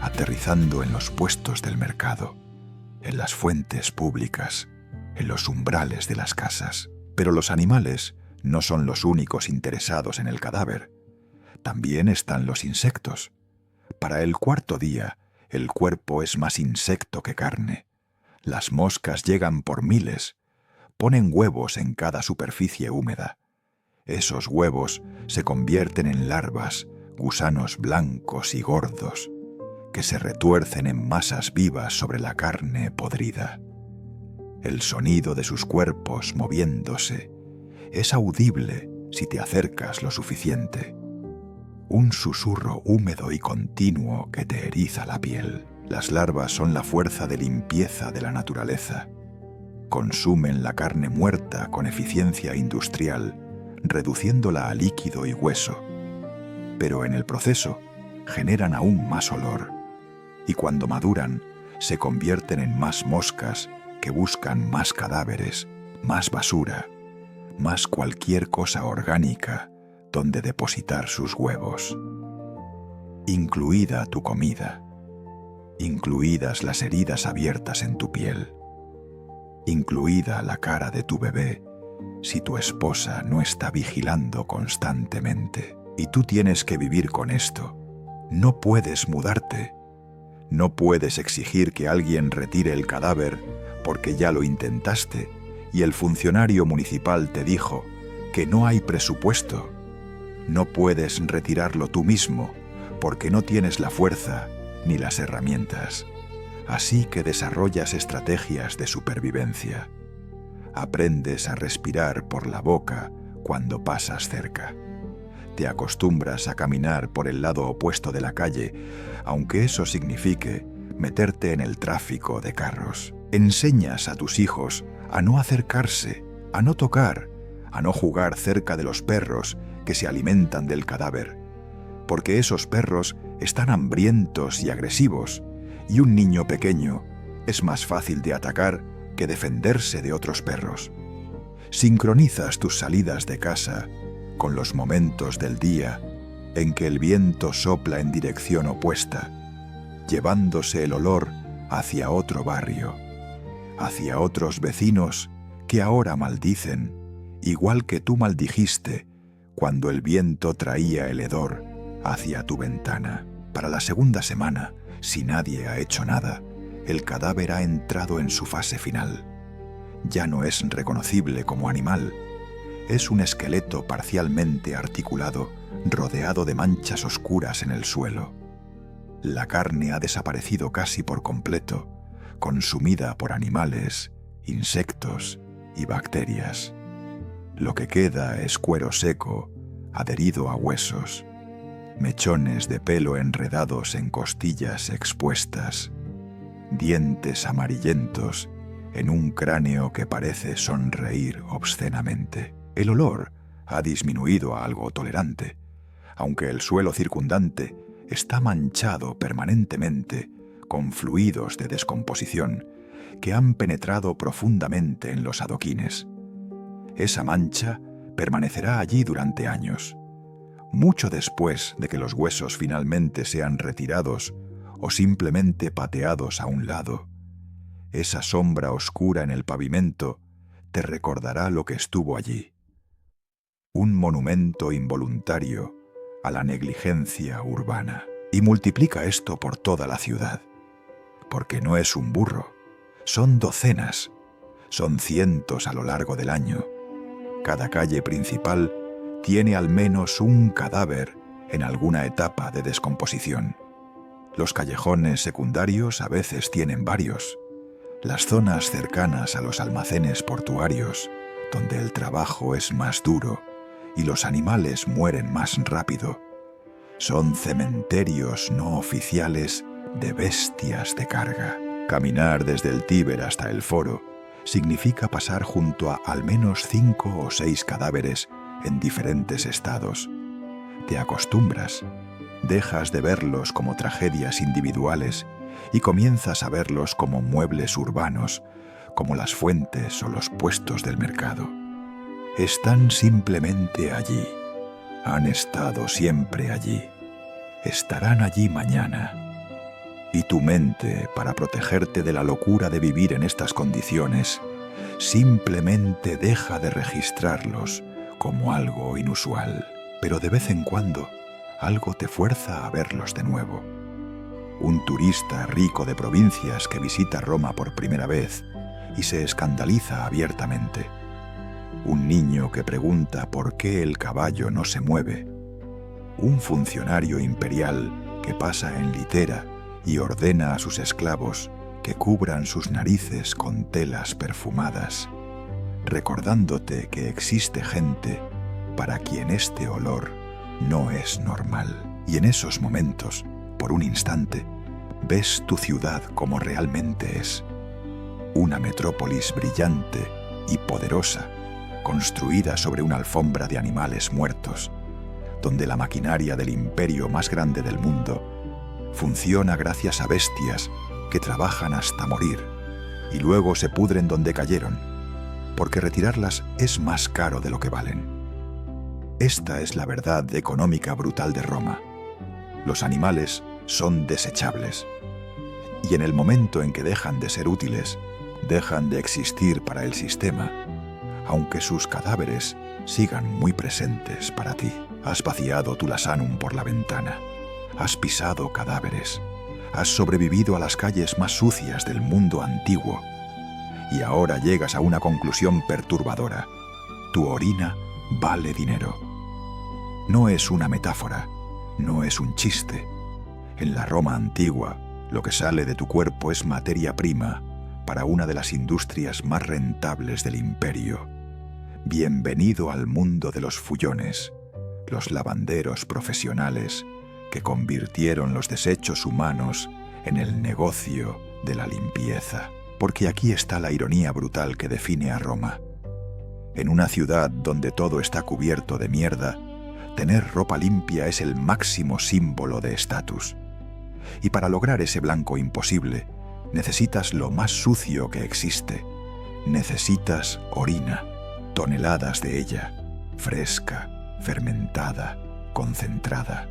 aterrizando en los puestos del mercado, en las fuentes públicas, en los umbrales de las casas. Pero los animales no son los únicos interesados en el cadáver. También están los insectos. Para el cuarto día, el cuerpo es más insecto que carne. Las moscas llegan por miles, ponen huevos en cada superficie húmeda. Esos huevos se convierten en larvas, gusanos blancos y gordos, que se retuercen en masas vivas sobre la carne podrida. El sonido de sus cuerpos moviéndose es audible si te acercas lo suficiente. un susurro húmedo y continuo que te eriza la piel. Las larvas son la fuerza de limpieza de la naturaleza. Consumen la carne muerta con eficiencia industrial, reduciéndola a líquido y hueso. Pero en el proceso generan aún más olor, y cuando maduran se convierten en más moscas que buscan más cadáveres, más basura, más cualquier cosa orgánica donde depositar sus huevos. Incluida tu comida, incluidas las heridas abiertas en tu piel, incluida la cara de tu bebé si tu esposa no está vigilando constantemente. Y tú tienes que vivir con esto. No puedes mudarte. No puedes exigir que alguien retire el cadáver porque ya lo intentaste y el funcionario municipal te dijo que no hay presupuesto. No puedes retirarlo tú mismo porque no tienes la fuerza ni las herramientas. Así que desarrollas estrategias de supervivencia. Aprendes a respirar por la boca cuando pasas cerca. Te acostumbras a caminar por el lado opuesto de la calle, aunque eso signifique meterte en el tráfico de carros. Enseñas a tus hijos a no acercarse, a no tocar, a no jugar cerca de los perros que se alimentan del cadáver, porque esos perros están hambrientos y agresivos, y un niño pequeño es más fácil de atacar que defenderse de otros perros. Sincronizas tus salidas de casa con los momentos del día en que el viento sopla en dirección opuesta, llevándose el olor hacia otro barrio, hacia otros vecinos que ahora maldicen, igual que tú maldijiste cuando el viento traía el hedor hacia tu ventana. Para la segunda semana, si nadie ha hecho nada, el cadáver ha entrado en su fase final. Ya no es reconocible como animal. Es un esqueleto parcialmente articulado, rodeado de manchas oscuras en el suelo. La carne ha desaparecido casi por completo, consumida por animales, insectos y bacterias. Lo que queda es cuero seco, adherido a huesos, mechones de pelo enredados en costillas expuestas, dientes amarillentos en un cráneo que parece sonreír obscenamente. El olor ha disminuido a algo tolerante, aunque el suelo circundante está manchado permanentemente con fluidos de descomposición que han penetrado profundamente en los adoquines. Esa mancha permanecerá allí durante años, mucho después de que los huesos finalmente sean retirados o simplemente pateados a un lado. Esa sombra oscura en el pavimento te recordará lo que estuvo allí. Un monumento involuntario a la negligencia urbana. Y multiplica esto por toda la ciudad. Porque no es un burro, son docenas, son cientos a lo largo del año. Cada calle principal tiene al menos un cadáver en alguna etapa de descomposición. Los callejones secundarios a veces tienen varios. Las zonas cercanas a los almacenes portuarios, donde el trabajo es más duro y los animales mueren más rápido, son cementerios no oficiales de bestias de carga. Caminar desde el Tíber hasta el Foro significa pasar junto a al menos 5 o 6 cadáveres en diferentes estados. Te acostumbras, dejas de verlos como tragedias individuales y comienzas a verlos como muebles urbanos, como las fuentes o los puestos del mercado. Están simplemente allí. Han estado siempre allí. Estarán allí mañana. Y tu mente, para protegerte de la locura de vivir en estas condiciones, simplemente deja de registrarlos como algo inusual. Pero de vez en cuando, algo te fuerza a verlos de nuevo. Un turista rico de provincias que visita Roma por primera vez y se escandaliza abiertamente. Un niño que pregunta por qué el caballo no se mueve. Un funcionario imperial que pasa en litera y ordena a sus esclavos que cubran sus narices con telas perfumadas, recordándote que existe gente para quien este olor no es normal. Y en esos momentos, por un instante, ves tu ciudad como realmente es. Una metrópolis brillante y poderosa, construida sobre una alfombra de animales muertos, donde la maquinaria del imperio más grande del mundo funciona gracias a bestias que trabajan hasta morir y luego se pudren donde cayeron, porque retirarlas es más caro de lo que valen. Esta es la verdad económica brutal de Roma. Los animales son desechables, y en el momento en que dejan de ser útiles, dejan de existir para el sistema, aunque sus cadáveres sigan muy presentes para ti. Has vaciado tu lasanum por la ventana, has pisado cadáveres, has sobrevivido a las calles más sucias del mundo antiguo, y ahora llegas a una conclusión perturbadora. Tu orina vale dinero. No es una metáfora, no es un chiste. En la Roma antigua, lo que sale de tu cuerpo es materia prima para una de las industrias más rentables del imperio. Bienvenido al mundo de los fullones, los lavanderos profesionales que convirtieron los desechos humanos en el negocio de la limpieza. Porque aquí está la ironía brutal que define a Roma. En una ciudad donde todo está cubierto de mierda, tener ropa limpia es el máximo símbolo de estatus. Y para lograr ese blanco imposible, necesitas lo más sucio que existe. Necesitas orina, toneladas de ella, fresca, fermentada, concentrada.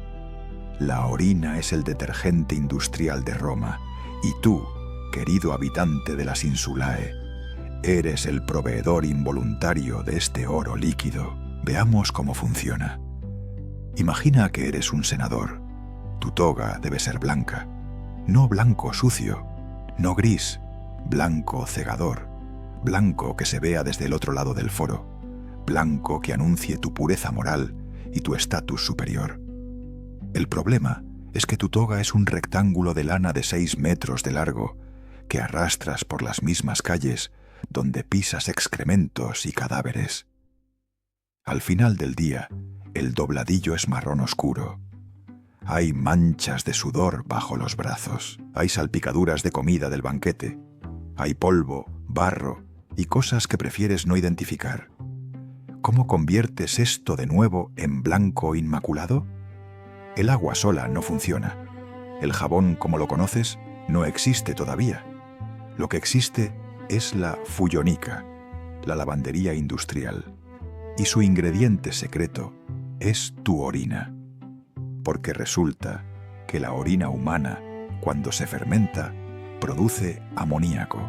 La orina es el detergente industrial de Roma, y tú, querido habitante de las Insulae, eres el proveedor involuntario de este oro líquido. Veamos cómo funciona. Imagina que eres un senador. Tu toga debe ser blanca, no blanco sucio, no gris, blanco cegador, blanco que se vea desde el otro lado del foro, blanco que anuncie tu pureza moral y tu estatus superior. El problema es que tu toga es un rectángulo de lana de 6 metros de largo que arrastras por las mismas calles donde pisas excrementos y cadáveres. Al final del día, el dobladillo es marrón oscuro. Hay manchas de sudor bajo los brazos, hay salpicaduras de comida del banquete, hay polvo, barro y cosas que prefieres no identificar. ¿Cómo conviertes esto de nuevo en blanco inmaculado? El agua sola no funciona. El jabón, como lo conoces, no existe todavía. Lo que existe es la fullonica, la lavandería industrial, y su ingrediente secreto es tu orina. Porque resulta que la orina humana, cuando se fermenta, produce amoníaco.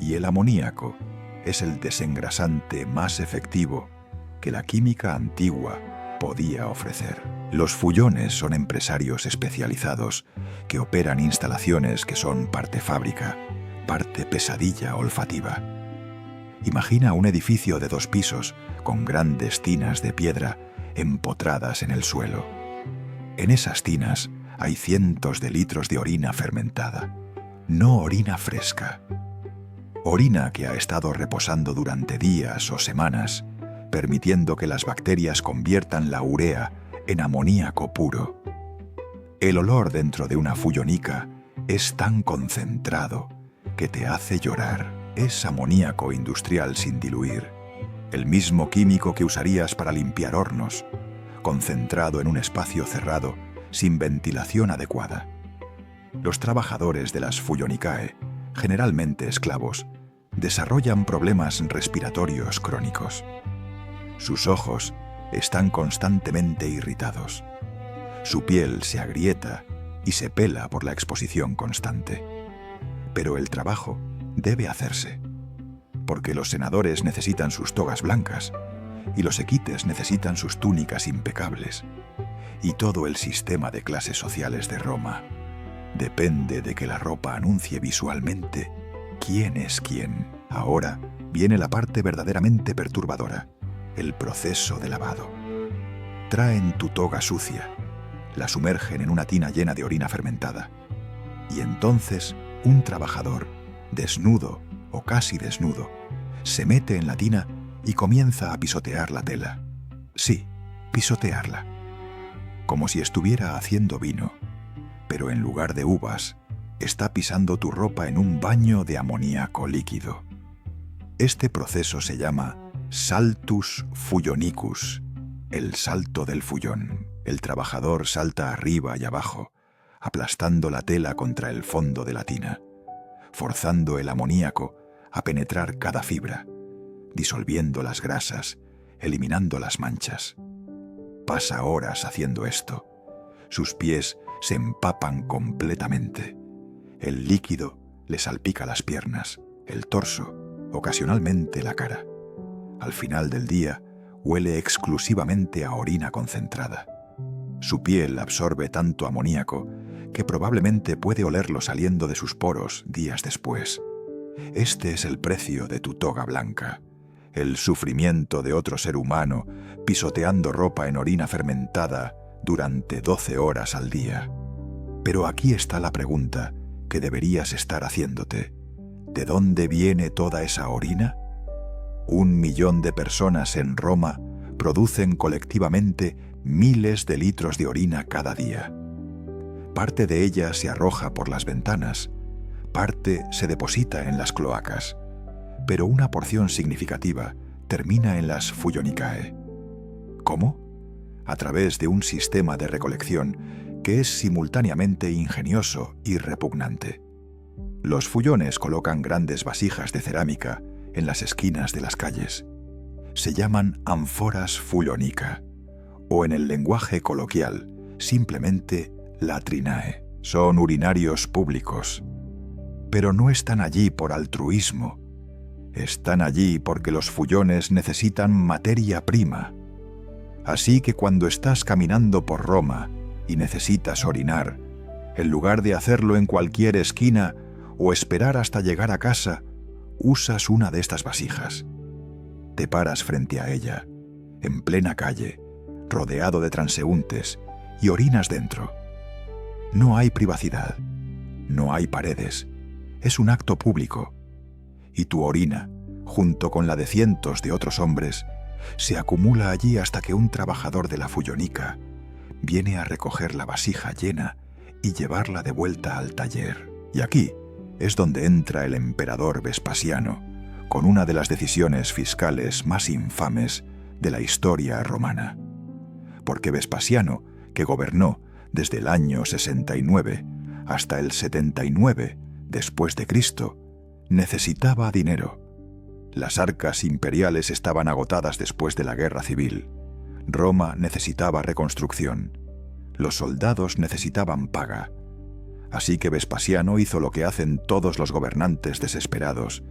Y el amoníaco es el desengrasante más efectivo que la química antigua podía ofrecer. Los fullones son empresarios especializados que operan instalaciones que son parte fábrica, parte pesadilla olfativa. Imagina un edificio de 2 pisos con grandes tinas de piedra empotradas en el suelo. En esas tinas hay cientos de litros de orina fermentada, no orina fresca. Orina que ha estado reposando durante días o semanas, permitiendo que las bacterias conviertan la urea en amoníaco puro. El olor dentro de una fullonica es tan concentrado que te hace llorar. Es amoníaco industrial sin diluir, el mismo químico que usarías para limpiar hornos, concentrado en un espacio cerrado, sin ventilación adecuada. Los trabajadores de las fullonicae, generalmente esclavos, desarrollan problemas respiratorios crónicos. Sus ojos están constantemente irritados. Su piel se agrieta y se pela por la exposición constante. Pero el trabajo debe hacerse, porque los senadores necesitan sus togas blancas y los equites necesitan sus túnicas impecables, y todo el sistema de clases sociales de Roma depende de que la ropa anuncie visualmente quién es quién. Ahora viene la parte verdaderamente perturbadora, el proceso de lavado. Traen tu toga sucia, la sumergen en una tina llena de orina fermentada, y entonces un trabajador, desnudo o casi desnudo, se mete en la tina y comienza a pisotear la tela. Sí, pisotearla. como si estuviera haciendo vino, pero en lugar de uvas, está pisando tu ropa en un baño de amoníaco líquido. Este proceso se llama saltus fuyonicus, el salto del fullón. El trabajador salta arriba y abajo, aplastando la tela contra el fondo de la tina, forzando el amoníaco a penetrar cada fibra, disolviendo las grasas, eliminando las manchas. Pasa horas haciendo esto. Sus pies se empapan completamente. El líquido le salpica las piernas, el torso, ocasionalmente la cara. Al final del día, huele exclusivamente a orina concentrada. Su piel absorbe tanto amoníaco que probablemente puede olerlo saliendo de sus poros días después. Este es el precio de tu toga blanca, el sufrimiento de otro ser humano pisoteando ropa en orina fermentada durante 12 horas al día. Pero aquí está la pregunta que deberías estar haciéndote. ¿De dónde viene toda esa orina? 1 millón de personas en Roma producen colectivamente miles de litros de orina cada día. Parte de ella se arroja por las ventanas, parte se deposita en las cloacas, pero una porción significativa termina en las Fuyonicae. ¿Cómo? A través de un sistema de recolección que es simultáneamente ingenioso y repugnante. Los fullones colocan grandes vasijas de cerámica en las esquinas de las calles. Se llaman ánforas fullonica, o en el lenguaje coloquial, simplemente latrinae. Son urinarios públicos. Pero no están allí por altruismo. Están allí porque los fullones necesitan materia prima. Así que cuando estás caminando por Roma y necesitas orinar, en lugar de hacerlo en cualquier esquina o esperar hasta llegar a casa, usas una de estas vasijas. Te paras frente a ella, en plena calle, rodeado de transeúntes, y orinas dentro. No hay privacidad, no hay paredes, es un acto público. Y tu orina, junto con la de cientos de otros hombres, se acumula allí hasta que un trabajador de la Fullonica viene a recoger la vasija llena y llevarla de vuelta al taller. Y aquí es donde entra el emperador Vespasiano, con una de las decisiones fiscales más infames de la historia romana. Porque Vespasiano, que gobernó desde el año 69 hasta el 79 después de Cristo, necesitaba dinero. Las arcas imperiales estaban agotadas después de la guerra civil. Roma necesitaba reconstrucción. Los soldados necesitaban paga. Así que Vespasiano hizo lo que hacen todos los gobernantes desesperados.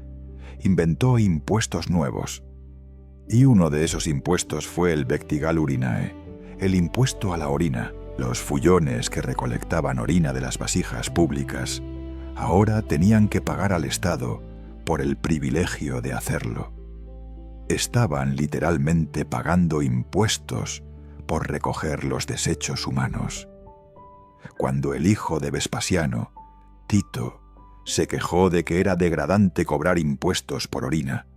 Inventó impuestos nuevos. Y uno de esos impuestos fue el Vectigal Urinae, el impuesto a la orina. Los fullones que recolectaban orina de las vasijas públicas ahora tenían que pagar al Estado por el privilegio de hacerlo. Estaban literalmente pagando impuestos por recoger los desechos humanos. Cuando el hijo de Vespasiano, Tito, se quejó de que era degradante cobrar impuestos por orina,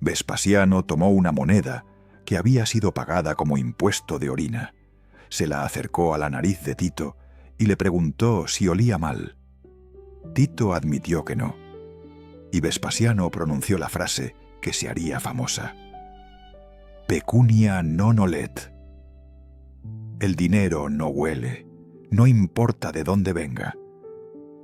Vespasiano tomó una moneda que había sido pagada como impuesto de orina, se la acercó a la nariz de Tito y le preguntó si olía mal. Tito admitió que no, y Vespasiano pronunció la frase que se haría famosa: pecunia non olet. El dinero no huele, no importa de dónde venga.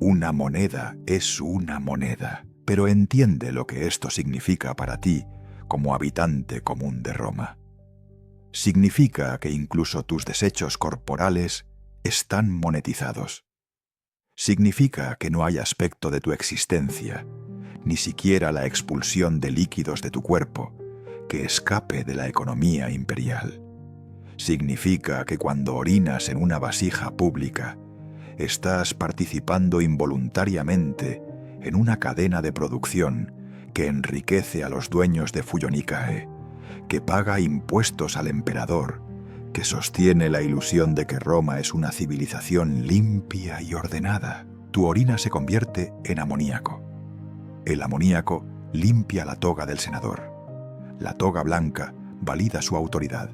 Una moneda es una moneda, pero entiende lo que esto significa para ti como habitante común de Roma. Significa que incluso tus desechos corporales están monetizados. Significa que no hay aspecto de tu existencia, ni siquiera la expulsión de líquidos de tu cuerpo, que escape de la economía imperial. Significa que cuando orinas en una vasija pública, estás participando involuntariamente en una cadena de producción que enriquece a los dueños de Fullonicae, que paga impuestos al emperador, que sostiene la ilusión de que Roma es una civilización limpia y ordenada. Tu orina se convierte en amoníaco. El amoníaco limpia la toga del senador. La toga blanca valida su autoridad.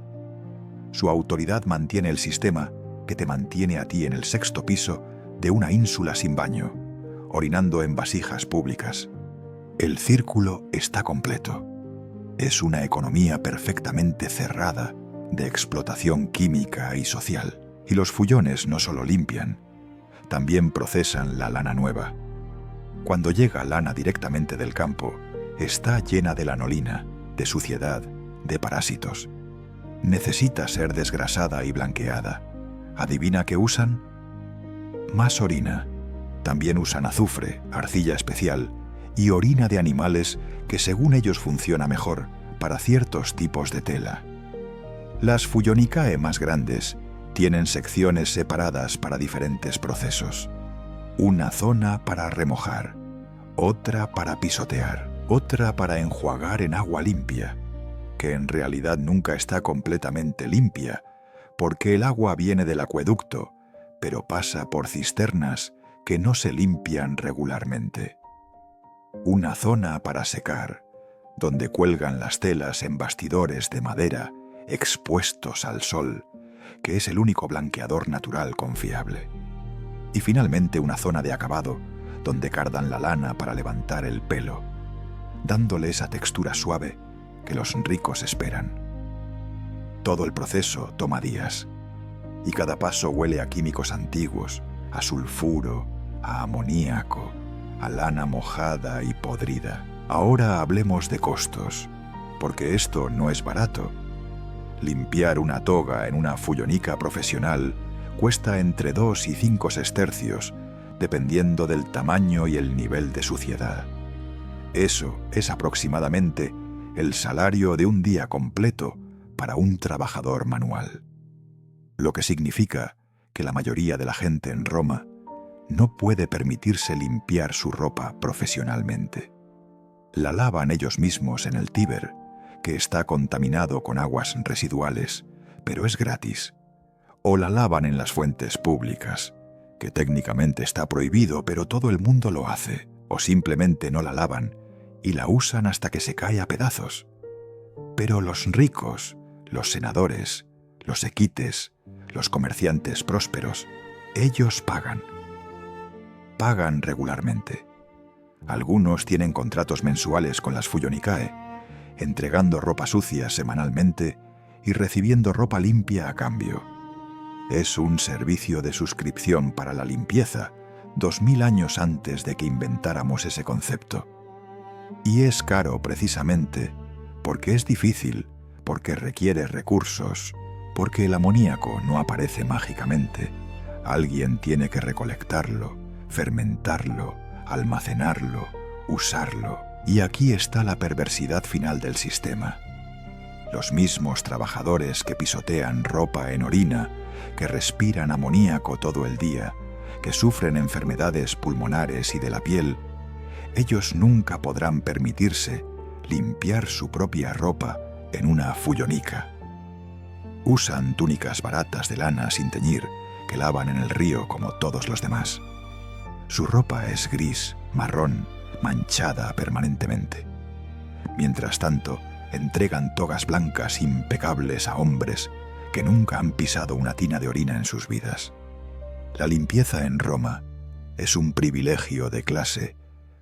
Su autoridad mantiene el sistema que te mantiene a ti en el 6º piso de una ínsula sin baño, orinando en vasijas públicas. El círculo está completo. Es una economía perfectamente cerrada de explotación química y social. Y los fullones no solo limpian, también procesan la lana nueva. Cuando llega lana directamente del campo, está llena de lanolina, de suciedad, de parásitos. Necesita ser desgrasada y blanqueada. ¿Adivina qué usan? Más orina. También usan azufre, arcilla especial y orina de animales que según ellos funciona mejor para ciertos tipos de tela. Las Fullonicae más grandes tienen secciones separadas para diferentes procesos. Una zona para remojar, otra para pisotear, otra para enjuagar en agua limpia, que en realidad nunca está completamente limpia, porque el agua viene del acueducto, pero pasa por cisternas que no se limpian regularmente. Una zona para secar, donde cuelgan las telas en bastidores de madera expuestos al sol, que es el único blanqueador natural confiable. Y finalmente una zona de acabado, donde cardan la lana para levantar el pelo, dándole esa textura suave que los ricos esperan. Todo el proceso toma días, y cada paso huele a químicos antiguos, a sulfuro, a amoníaco, a lana mojada y podrida. Ahora hablemos de costos, porque esto no es barato. Limpiar una toga en una fullonica profesional cuesta entre 2 y 5 sestercios, dependiendo del tamaño y el nivel de suciedad. Eso es aproximadamente el salario de un día completo para un trabajador manual. Lo que significa que la mayoría de la gente en Roma no puede permitirse limpiar su ropa profesionalmente. La lavan ellos mismos en el Tíber, que está contaminado con aguas residuales, pero es gratis. O la lavan en las fuentes públicas, que técnicamente está prohibido, pero todo el mundo lo hace. O simplemente no la lavan y la usan hasta que se cae a pedazos. Pero los ricos, los senadores, los equites, los comerciantes prósperos, ellos pagan. Pagan regularmente. Algunos tienen contratos mensuales con las Fullonicae, entregando ropa sucia semanalmente y recibiendo ropa limpia a cambio. Es un servicio de suscripción para la limpieza, 2000 años antes de que inventáramos ese concepto. Y es caro precisamente porque es difícil, porque requiere recursos, porque el amoníaco no aparece mágicamente. Alguien tiene que recolectarlo, fermentarlo, almacenarlo, usarlo. Y aquí está la perversidad final del sistema. Los mismos trabajadores que pisotean ropa en orina, que respiran amoníaco todo el día, que sufren enfermedades pulmonares y de la piel, ellos nunca podrán permitirse limpiar su propia ropa en una fullonica. Usan túnicas baratas de lana sin teñir, que lavan en el río como todos los demás. Su ropa es gris, marrón, manchada permanentemente. Mientras tanto, entregan togas blancas impecables a hombres que nunca han pisado una tina de orina en sus vidas. La limpieza en Roma es un privilegio de clase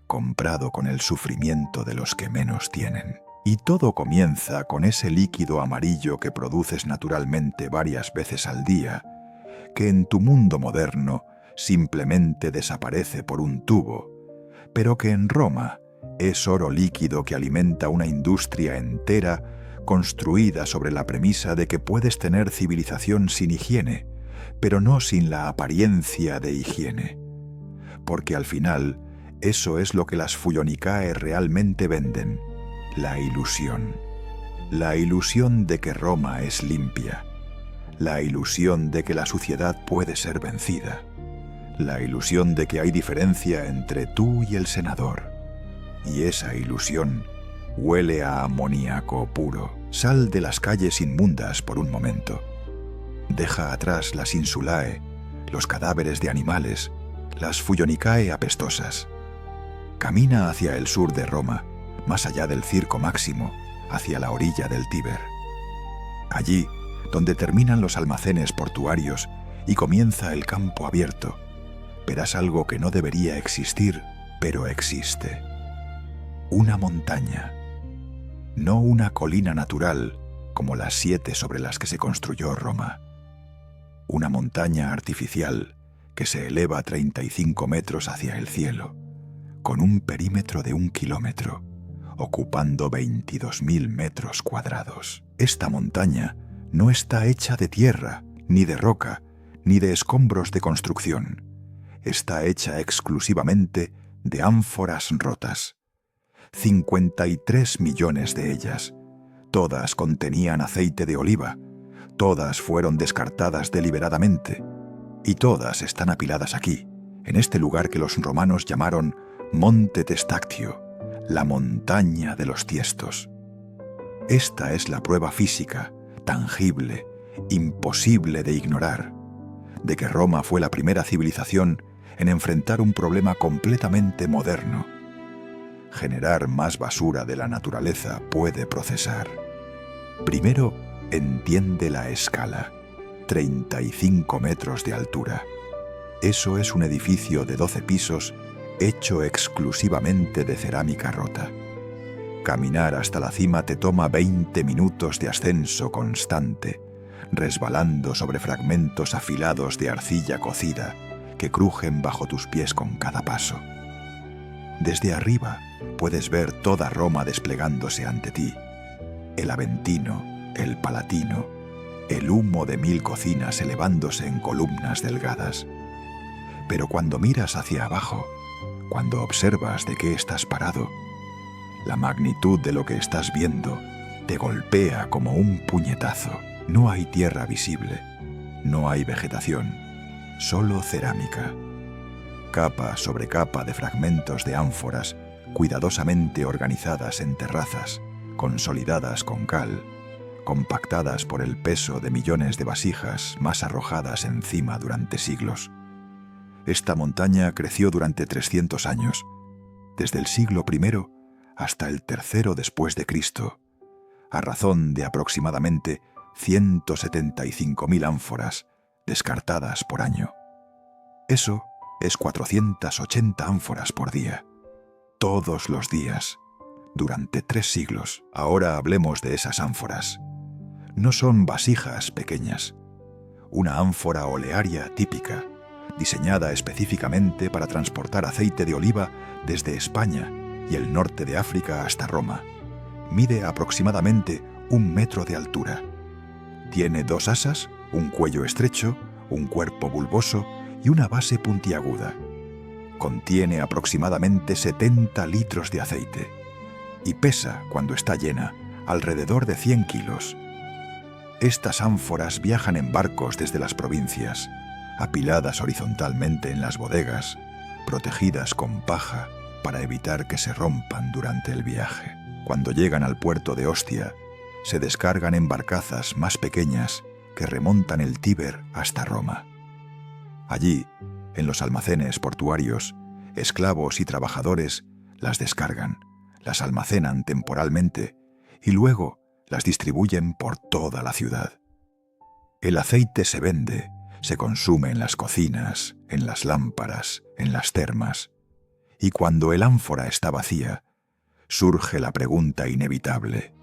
comprado con el sufrimiento de los que menos tienen. Y todo comienza con ese líquido amarillo que produces naturalmente varias veces al día, que en tu mundo moderno simplemente desaparece por un tubo, pero que en Roma es oro líquido que alimenta una industria entera construida sobre la premisa de que puedes tener civilización sin higiene, pero no sin la apariencia de higiene. Porque al final, eso es lo que las Fullonicae realmente venden, la ilusión. La ilusión de que Roma es limpia. La ilusión de que la suciedad puede ser vencida. La ilusión de que hay diferencia entre tú y el senador. Y esa ilusión huele a amoníaco puro. Sal de las calles inmundas por un momento. Deja atrás las insulae, los cadáveres de animales, las Fullonicae apestosas. Camina hacia el sur de Roma, más allá del Circo Máximo, hacia la orilla del Tíber. Allí, donde terminan los almacenes portuarios, y comienza el campo abierto. Verás algo que no debería existir, pero existe. Una montaña. No una colina natural, como las 7 sobre las que se construyó Roma. Una montaña artificial que se eleva a 35 metros hacia el cielo, con un perímetro de 1 kilómetro, ocupando 22.000 metros cuadrados. Esta montaña no está hecha de tierra, ni de roca, ni de escombros de construcción. Está hecha exclusivamente de ánforas rotas. 53 millones de ellas. Todas contenían aceite de oliva. Todas fueron descartadas deliberadamente. Y todas están apiladas aquí, en este lugar que los romanos llamaron Monte Testactio, la montaña de los tiestos. Esta es la prueba física, tangible, imposible de ignorar, de que Roma fue la primera civilización en enfrentar un problema completamente moderno. Generar más basura de la naturaleza puede procesar. Primero, entiende la escala. 35 metros de altura. Eso es un edificio de 12 pisos hecho exclusivamente de cerámica rota. Caminar hasta la cima te toma 20 minutos de ascenso constante, resbalando sobre fragmentos afilados de arcilla cocida que crujen bajo tus pies con cada paso. Desde arriba puedes ver toda Roma desplegándose ante ti. El Aventino, el Palatino, el humo de 1000 cocinas elevándose en columnas delgadas. Pero cuando miras hacia abajo, cuando observas de qué estás parado, la magnitud de lo que estás viendo te golpea como un puñetazo. No hay tierra visible, no hay vegetación, solo cerámica. Capa sobre capa de fragmentos de ánforas cuidadosamente organizadas en terrazas, consolidadas con cal, compactadas por el peso de millones de vasijas más arrojadas encima durante siglos. Esta montaña creció durante 300 años, desde el siglo I hasta el III después de Cristo, a razón de aproximadamente 175.000 ánforas descartadas por año. Eso es 480 ánforas por día, todos los días, durante 3 siglos. Ahora hablemos de esas ánforas. No son vasijas pequeñas. Una ánfora olearia típica, diseñada específicamente para transportar aceite de oliva desde España y el norte de África hasta Roma, mide aproximadamente 1 metro de altura. Tiene 2 asas, un cuello estrecho, un cuerpo bulboso y una base puntiaguda. Contiene aproximadamente 70 litros de aceite y pesa, cuando está llena, alrededor de 100 kilos. Estas ánforas viajan en barcos desde las provincias, apiladas horizontalmente en las bodegas, protegidas con paja para evitar que se rompan durante el viaje. Cuando llegan al puerto de Ostia, se descargan en barcazas más pequeñas que remontan el Tíber hasta Roma. Allí, en los almacenes portuarios, esclavos y trabajadores las descargan, las almacenan temporalmente y luego las distribuyen por toda la ciudad. El aceite se vende, se consume en las cocinas, en las lámparas, en las termas. Y cuando el ánfora está vacía, surge la pregunta inevitable: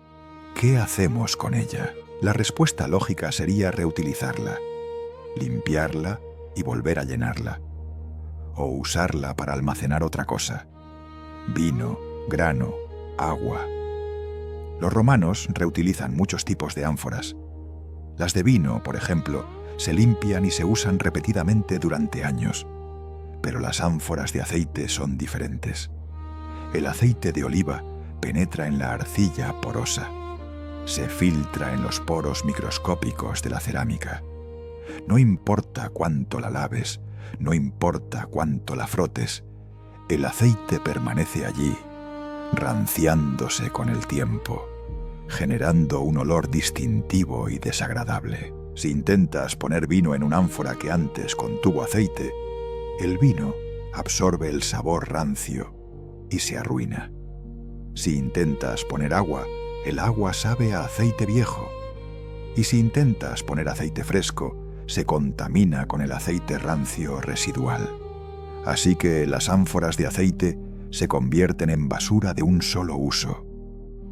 ¿qué hacemos con ella? La respuesta lógica sería reutilizarla, limpiarla y volver a llenarla, o usarla para almacenar otra cosa: vino, grano, agua. Los romanos reutilizan muchos tipos de ánforas. Las de vino, por ejemplo, se limpian y se usan repetidamente durante años. Pero las ánforas de aceite son diferentes. El aceite de oliva penetra en la arcilla porosa. Se filtra en los poros microscópicos de la cerámica. No importa cuánto la laves, no importa cuánto la frotes, el aceite permanece allí, ranciándose con el tiempo, generando un olor distintivo y desagradable. Si intentas poner vino en una ánfora que antes contuvo aceite, el vino absorbe el sabor rancio y se arruina. Si intentas poner agua, el agua sabe a aceite viejo. Y si intentas poner aceite fresco, se contamina con el aceite rancio residual. Así que las ánforas de aceite se convierten en basura de un solo uso.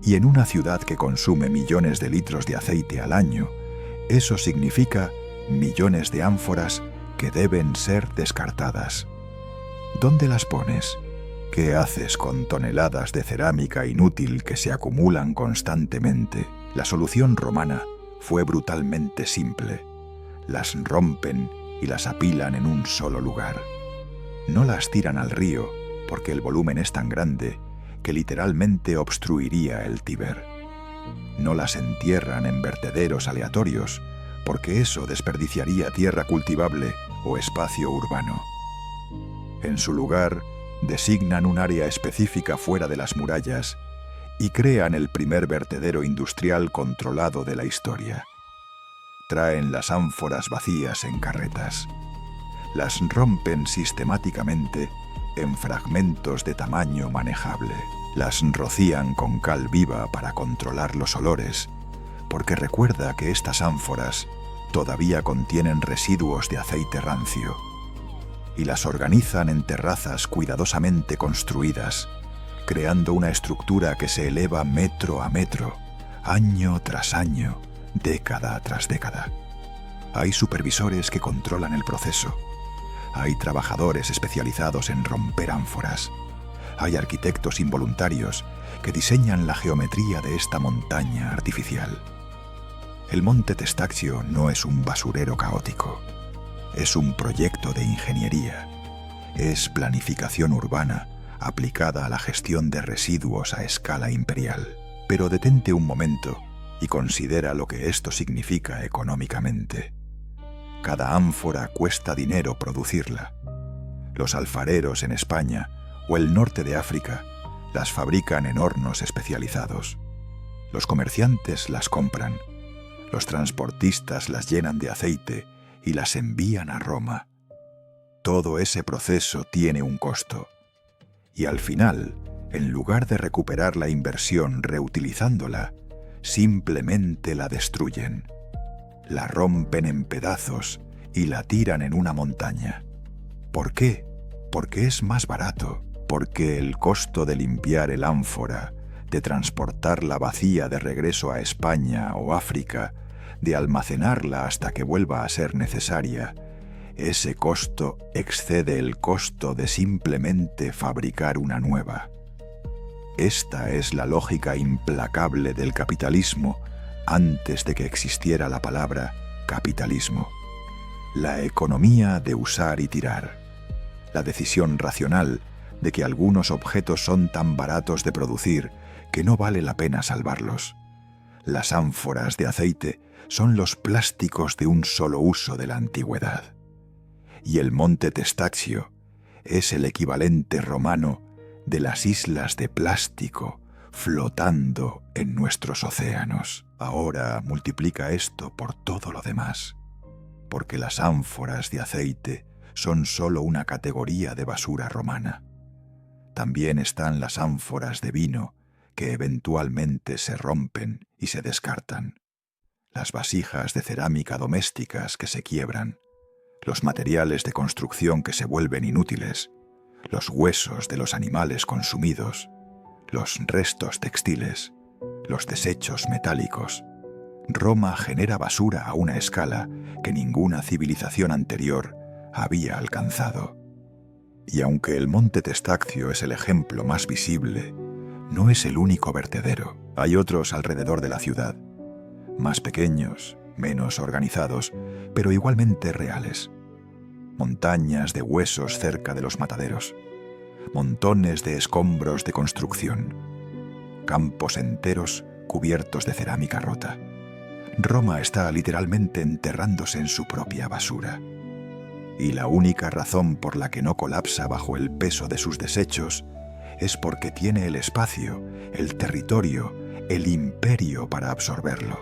Y en una ciudad que consume millones de litros de aceite al año, eso significa millones de ánforas que deben ser descartadas. ¿Dónde las pones? ¿Qué haces con toneladas de cerámica inútil que se acumulan constantemente? La solución romana fue brutalmente simple. Las rompen y las apilan en un solo lugar. No las tiran al río porque el volumen es tan grande que literalmente obstruiría el Tíber. No las entierran en vertederos aleatorios porque eso desperdiciaría tierra cultivable o espacio urbano. En su lugar, designan un área específica fuera de las murallas y crean el primer vertedero industrial controlado de la historia. Traen las ánforas vacías en carretas. Las rompen sistemáticamente en fragmentos de tamaño manejable. Las rocían con cal viva para controlar los olores, porque recuerda que estas ánforas todavía contienen residuos de aceite rancio. Y las organizan en terrazas cuidadosamente construidas, creando una estructura que se eleva metro a metro, año tras año, década tras década. Hay supervisores que controlan el proceso. Hay trabajadores especializados en romper ánforas. Hay arquitectos involuntarios que diseñan la geometría de esta montaña artificial. El Monte Testaccio no es un basurero caótico. Es un proyecto de ingeniería. Es planificación urbana aplicada a la gestión de residuos a escala imperial. Pero detente un momento y considera lo que esto significa económicamente. Cada ánfora cuesta dinero producirla. Los alfareros en España o el norte de África las fabrican en hornos especializados. Los comerciantes las compran. Los transportistas las llenan de aceite y las envían a Roma. Todo ese proceso tiene un costo. Y al final, en lugar de recuperar la inversión reutilizándola, simplemente la destruyen. La rompen en pedazos y la tiran en una montaña. ¿Por qué? Porque es más barato. Porque el costo de limpiar el ánfora, de transportarla vacía de regreso a España o África, de almacenarla hasta que vuelva a ser necesaria, ese costo excede el costo de simplemente fabricar una nueva. Esta es la lógica implacable del capitalismo antes de que existiera la palabra capitalismo. La economía de usar y tirar. La decisión racional de que algunos objetos son tan baratos de producir que no vale la pena salvarlos. Las ánforas de aceite son los plásticos de un solo uso de la antigüedad. Y el Monte Testaccio es el equivalente romano de las islas de plástico flotando en nuestros océanos. Ahora multiplica esto por todo lo demás, porque las ánforas de aceite son solo una categoría de basura romana. También están las ánforas de vino que eventualmente se rompen y se descartan, las vasijas de cerámica domésticas que se quiebran, los materiales de construcción que se vuelven inútiles, los huesos de los animales consumidos, los restos textiles, los desechos metálicos. Roma genera basura a una escala que ninguna civilización anterior había alcanzado. Y aunque el Monte Testaccio es el ejemplo más visible, no es el único vertedero. Hay otros alrededor de la ciudad, más pequeños, menos organizados, pero igualmente reales. Montañas de huesos cerca de los mataderos, montones de escombros de construcción, campos enteros cubiertos de cerámica rota. Roma está literalmente enterrándose en su propia basura. Y la única razón por la que no colapsa bajo el peso de sus desechos es porque tiene el espacio, el territorio, el imperio para absorberlo.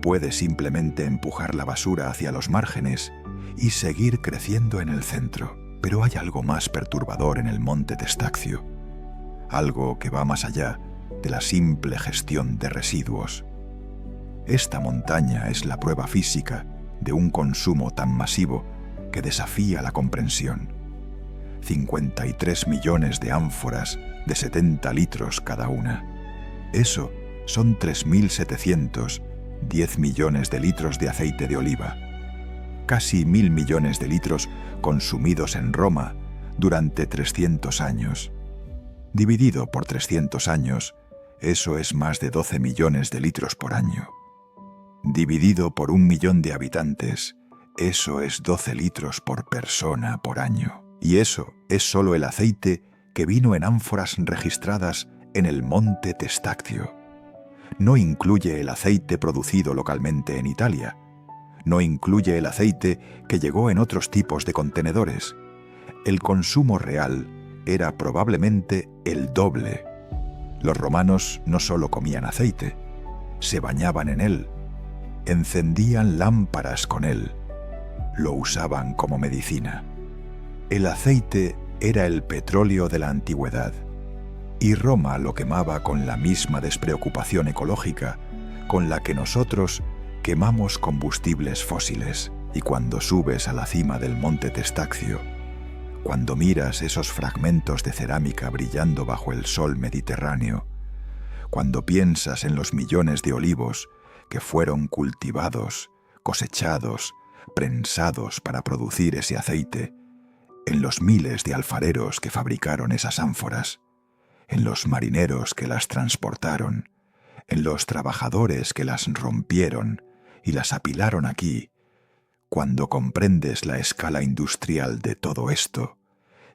Puede simplemente empujar la basura hacia los márgenes y seguir creciendo en el centro. Pero hay algo más perturbador en el Monte Testaccio, algo que va más allá de la simple gestión de residuos. Esta montaña es la prueba física de un consumo tan masivo que desafía la comprensión. 53 millones de ánforas de 70 litros cada una. Eso son 3.710 millones de litros de aceite de oliva. Casi 1.000 millones de litros consumidos en Roma durante 300 años. Dividido por 300 años, eso es más de 12 millones de litros por año. Dividido por 1 millón de habitantes, eso es 12 litros por persona por año. Y eso es solo el aceite que vino en ánforas registradas en el Monte Testaccio. No incluye el aceite producido localmente en Italia. No incluye el aceite que llegó en otros tipos de contenedores. El consumo real era probablemente el doble. Los romanos no solo comían aceite, se bañaban en él, encendían lámparas con él, lo usaban como medicina. El aceite era el petróleo de la antigüedad, y Roma lo quemaba con la misma despreocupación ecológica con la que nosotros quemamos combustibles fósiles. Y cuando subes a la cima del Monte Testaccio, cuando miras esos fragmentos de cerámica brillando bajo el sol mediterráneo, cuando piensas en los millones de olivos que fueron cultivados, cosechados, prensados para producir ese aceite, en los miles de alfareros que fabricaron esas ánforas, en los marineros que las transportaron, en los trabajadores que las rompieron y las apilaron aquí, cuando comprendes la escala industrial de todo esto,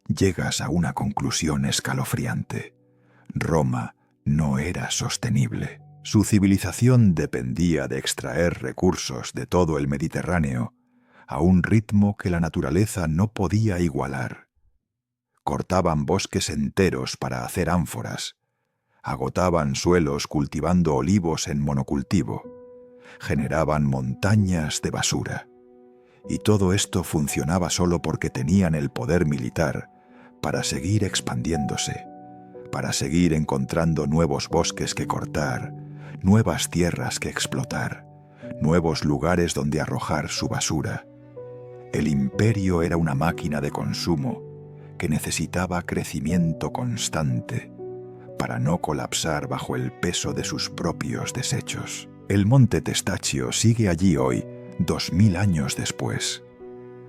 llegas a una conclusión escalofriante. Roma no era sostenible. Su civilización dependía de extraer recursos de todo el Mediterráneo a un ritmo que la naturaleza no podía igualar. Cortaban bosques enteros para hacer ánforas, agotaban suelos cultivando olivos en monocultivo, generaban montañas de basura. Y todo esto funcionaba solo porque tenían el poder militar para seguir expandiéndose, para seguir encontrando nuevos bosques que cortar, nuevas tierras que explotar, nuevos lugares donde arrojar su basura. El imperio era una máquina de consumo que necesitaba crecimiento constante para no colapsar bajo el peso de sus propios desechos. El Monte Testaccio sigue allí hoy, 2000 años después.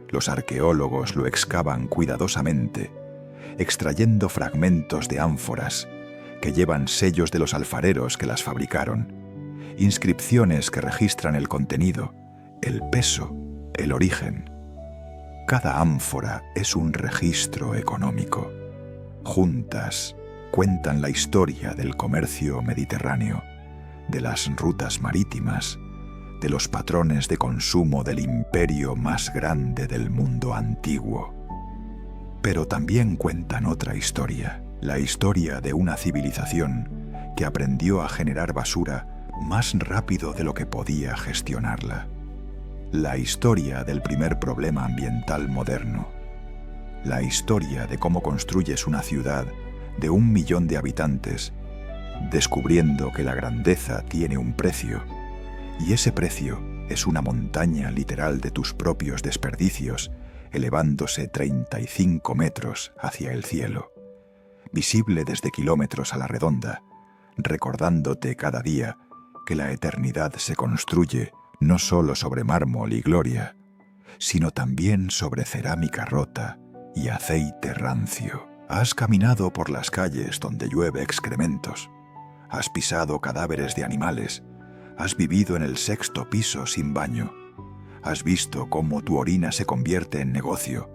Los arqueólogos lo excavan cuidadosamente, extrayendo fragmentos de ánforas que llevan sellos de los alfareros que las fabricaron, inscripciones que registran el contenido, el peso, el origen. Cada ánfora es un registro económico. Juntas cuentan la historia del comercio mediterráneo, de las rutas marítimas, de los patrones de consumo del imperio más grande del mundo antiguo. Pero también cuentan otra historia, la historia de una civilización que aprendió a generar basura más rápido de lo que podía gestionarla. La historia del primer problema ambiental moderno. La historia de cómo construyes una ciudad de 1 millón de habitantes, descubriendo que la grandeza tiene un precio, y ese precio es una montaña literal de tus propios desperdicios, elevándose 35 metros hacia el cielo, visible desde kilómetros a la redonda, recordándote cada día que la eternidad se construye no solo sobre mármol y gloria, sino también sobre cerámica rota y aceite rancio. Has caminado por las calles donde llueve excrementos, has pisado cadáveres de animales, has vivido en el 6º piso sin baño, has visto cómo tu orina se convierte en negocio,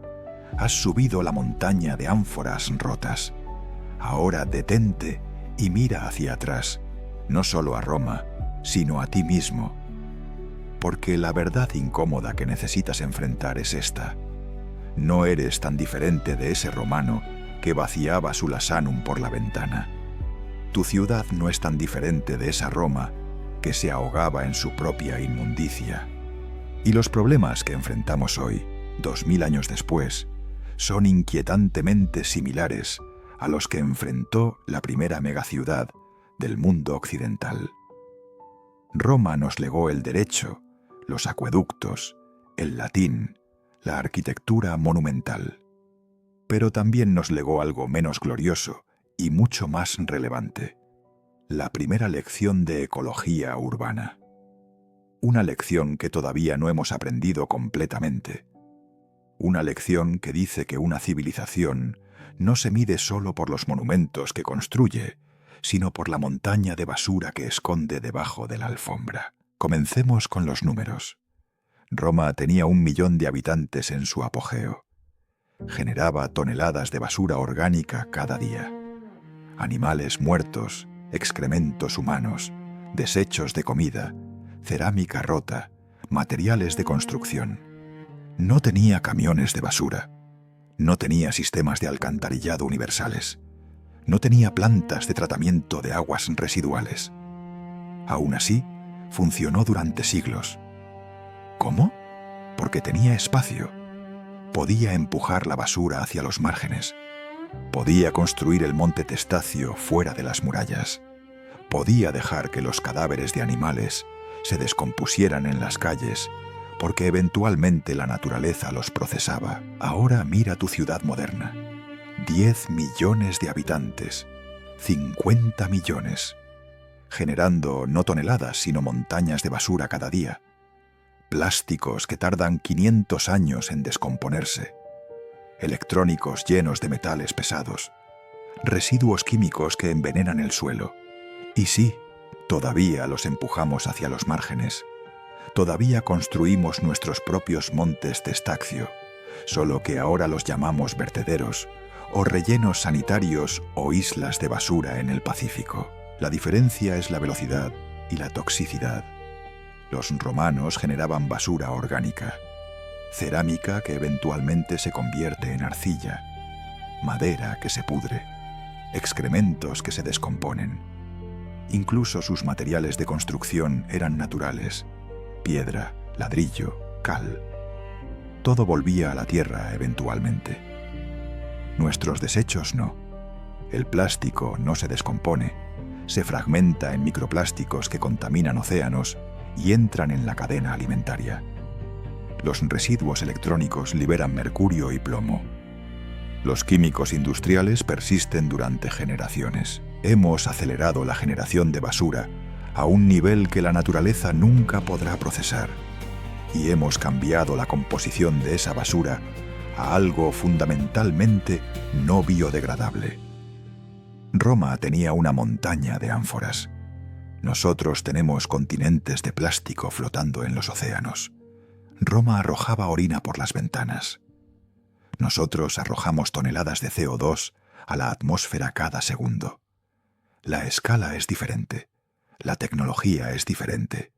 has subido la montaña de ánforas rotas. Ahora detente y mira hacia atrás, no solo a Roma, sino a ti mismo. Porque la verdad incómoda que necesitas enfrentar es esta. No eres tan diferente de ese romano que vaciaba su lasanum por la ventana. Tu ciudad no es tan diferente de esa Roma que se ahogaba en su propia inmundicia. Y los problemas que enfrentamos hoy, 2000 años después, son inquietantemente similares a los que enfrentó la primera megaciudad del mundo occidental. Roma nos legó el derecho, los acueductos, el latín, la arquitectura monumental. Pero también nos legó algo menos glorioso y mucho más relevante: la primera lección de ecología urbana. Una lección que todavía no hemos aprendido completamente. Una lección que dice que una civilización no se mide solo por los monumentos que construye, sino por la montaña de basura que esconde debajo de la alfombra. Comencemos con los números. Roma tenía 1 millón de habitantes en su apogeo. Generaba toneladas de basura orgánica cada día. Animales muertos, excrementos humanos, desechos de comida, cerámica rota, materiales de construcción. No tenía camiones de basura. No tenía sistemas de alcantarillado universales. No tenía plantas de tratamiento de aguas residuales. Aún así, funcionó durante siglos. ¿Cómo? Porque tenía espacio. Podía empujar la basura hacia los márgenes. Podía construir el monte Testacio fuera de las murallas. Podía dejar que los cadáveres de animales se descompusieran en las calles, porque eventualmente la naturaleza los procesaba. Ahora mira tu ciudad moderna. 10 millones de habitantes, 50 millones, generando no toneladas sino montañas de basura cada día. Plásticos que tardan 500 años en descomponerse. Electrónicos llenos de metales pesados. Residuos químicos que envenenan el suelo. Y sí, todavía los empujamos hacia los márgenes. Todavía construimos nuestros propios montes Testaccio, solo que ahora los llamamos vertederos, o rellenos sanitarios o islas de basura en el Pacífico. La diferencia es la velocidad y la toxicidad. Los romanos generaban basura orgánica, cerámica que eventualmente se convierte en arcilla, madera que se pudre, excrementos que se descomponen. Incluso sus materiales de construcción eran naturales: piedra, ladrillo, cal. Todo volvía a la tierra eventualmente. Nuestros desechos no. El plástico no se descompone, se fragmenta en microplásticos que contaminan océanos y entran en la cadena alimentaria. Los residuos electrónicos liberan mercurio y plomo. Los químicos industriales persisten durante generaciones. Hemos acelerado la generación de basura a un nivel que la naturaleza nunca podrá procesar. Y hemos cambiado la composición de esa basura a algo fundamentalmente no biodegradable. Roma tenía una montaña de ánforas. Nosotros tenemos continentes de plástico flotando en los océanos. Roma arrojaba orina por las ventanas. Nosotros arrojamos toneladas de CO2 a la atmósfera cada segundo. La escala es diferente, la tecnología es diferente,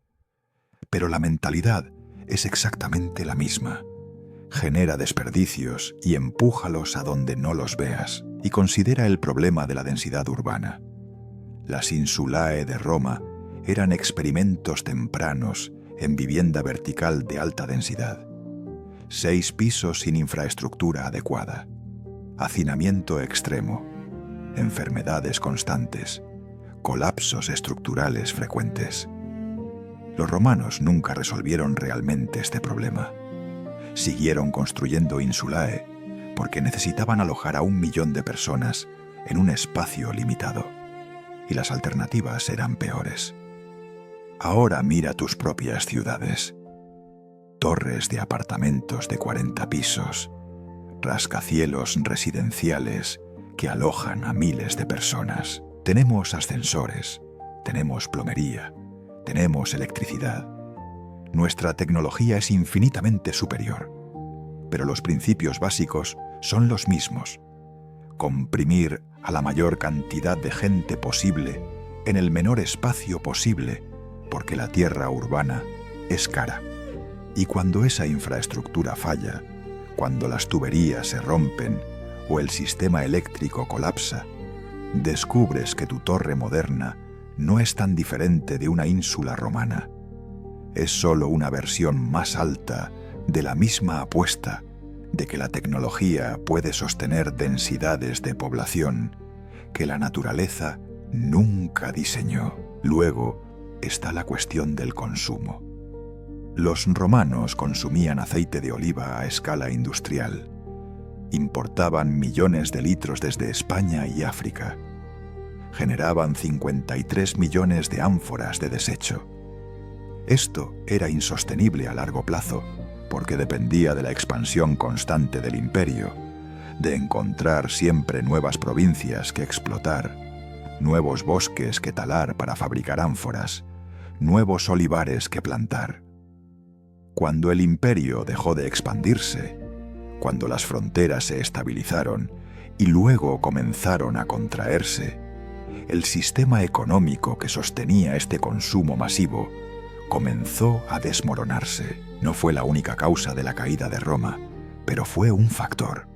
pero la mentalidad es exactamente la misma. Genera desperdicios y empújalos a donde no los veas, y considera el problema de la densidad urbana. Las insulae de Roma eran experimentos tempranos en vivienda vertical de alta densidad. 6 pisos sin infraestructura adecuada, hacinamiento extremo, enfermedades constantes, colapsos estructurales frecuentes. Los romanos nunca resolvieron realmente este problema. Siguieron construyendo insulae porque necesitaban alojar a 1 millón de personas en un espacio limitado, y las alternativas eran peores. Ahora mira tus propias ciudades. Torres de apartamentos de 40 pisos, rascacielos residenciales que alojan a miles de personas. Tenemos ascensores, tenemos plomería, tenemos electricidad. Nuestra tecnología es infinitamente superior, pero los principios básicos son los mismos. Comprimir a la mayor cantidad de gente posible en el menor espacio posible, porque la tierra urbana es cara. Y cuando esa infraestructura falla, cuando las tuberías se rompen o el sistema eléctrico colapsa, descubres que tu torre moderna no es tan diferente de una ínsula romana. Es solo una versión más alta de la misma apuesta de que la tecnología puede sostener densidades de población que la naturaleza nunca diseñó. Luego está la cuestión del consumo. Los romanos consumían aceite de oliva a escala industrial. Importaban millones de litros desde España y África. Generaban 53 millones de ánforas de desecho. Esto era insostenible a largo plazo, porque dependía de la expansión constante del imperio, de encontrar siempre nuevas provincias que explotar, nuevos bosques que talar para fabricar ánforas, nuevos olivares que plantar. Cuando el imperio dejó de expandirse, cuando las fronteras se estabilizaron y luego comenzaron a contraerse, el sistema económico que sostenía este consumo masivo comenzó a desmoronarse. No fue la única causa de la caída de Roma, pero fue un factor.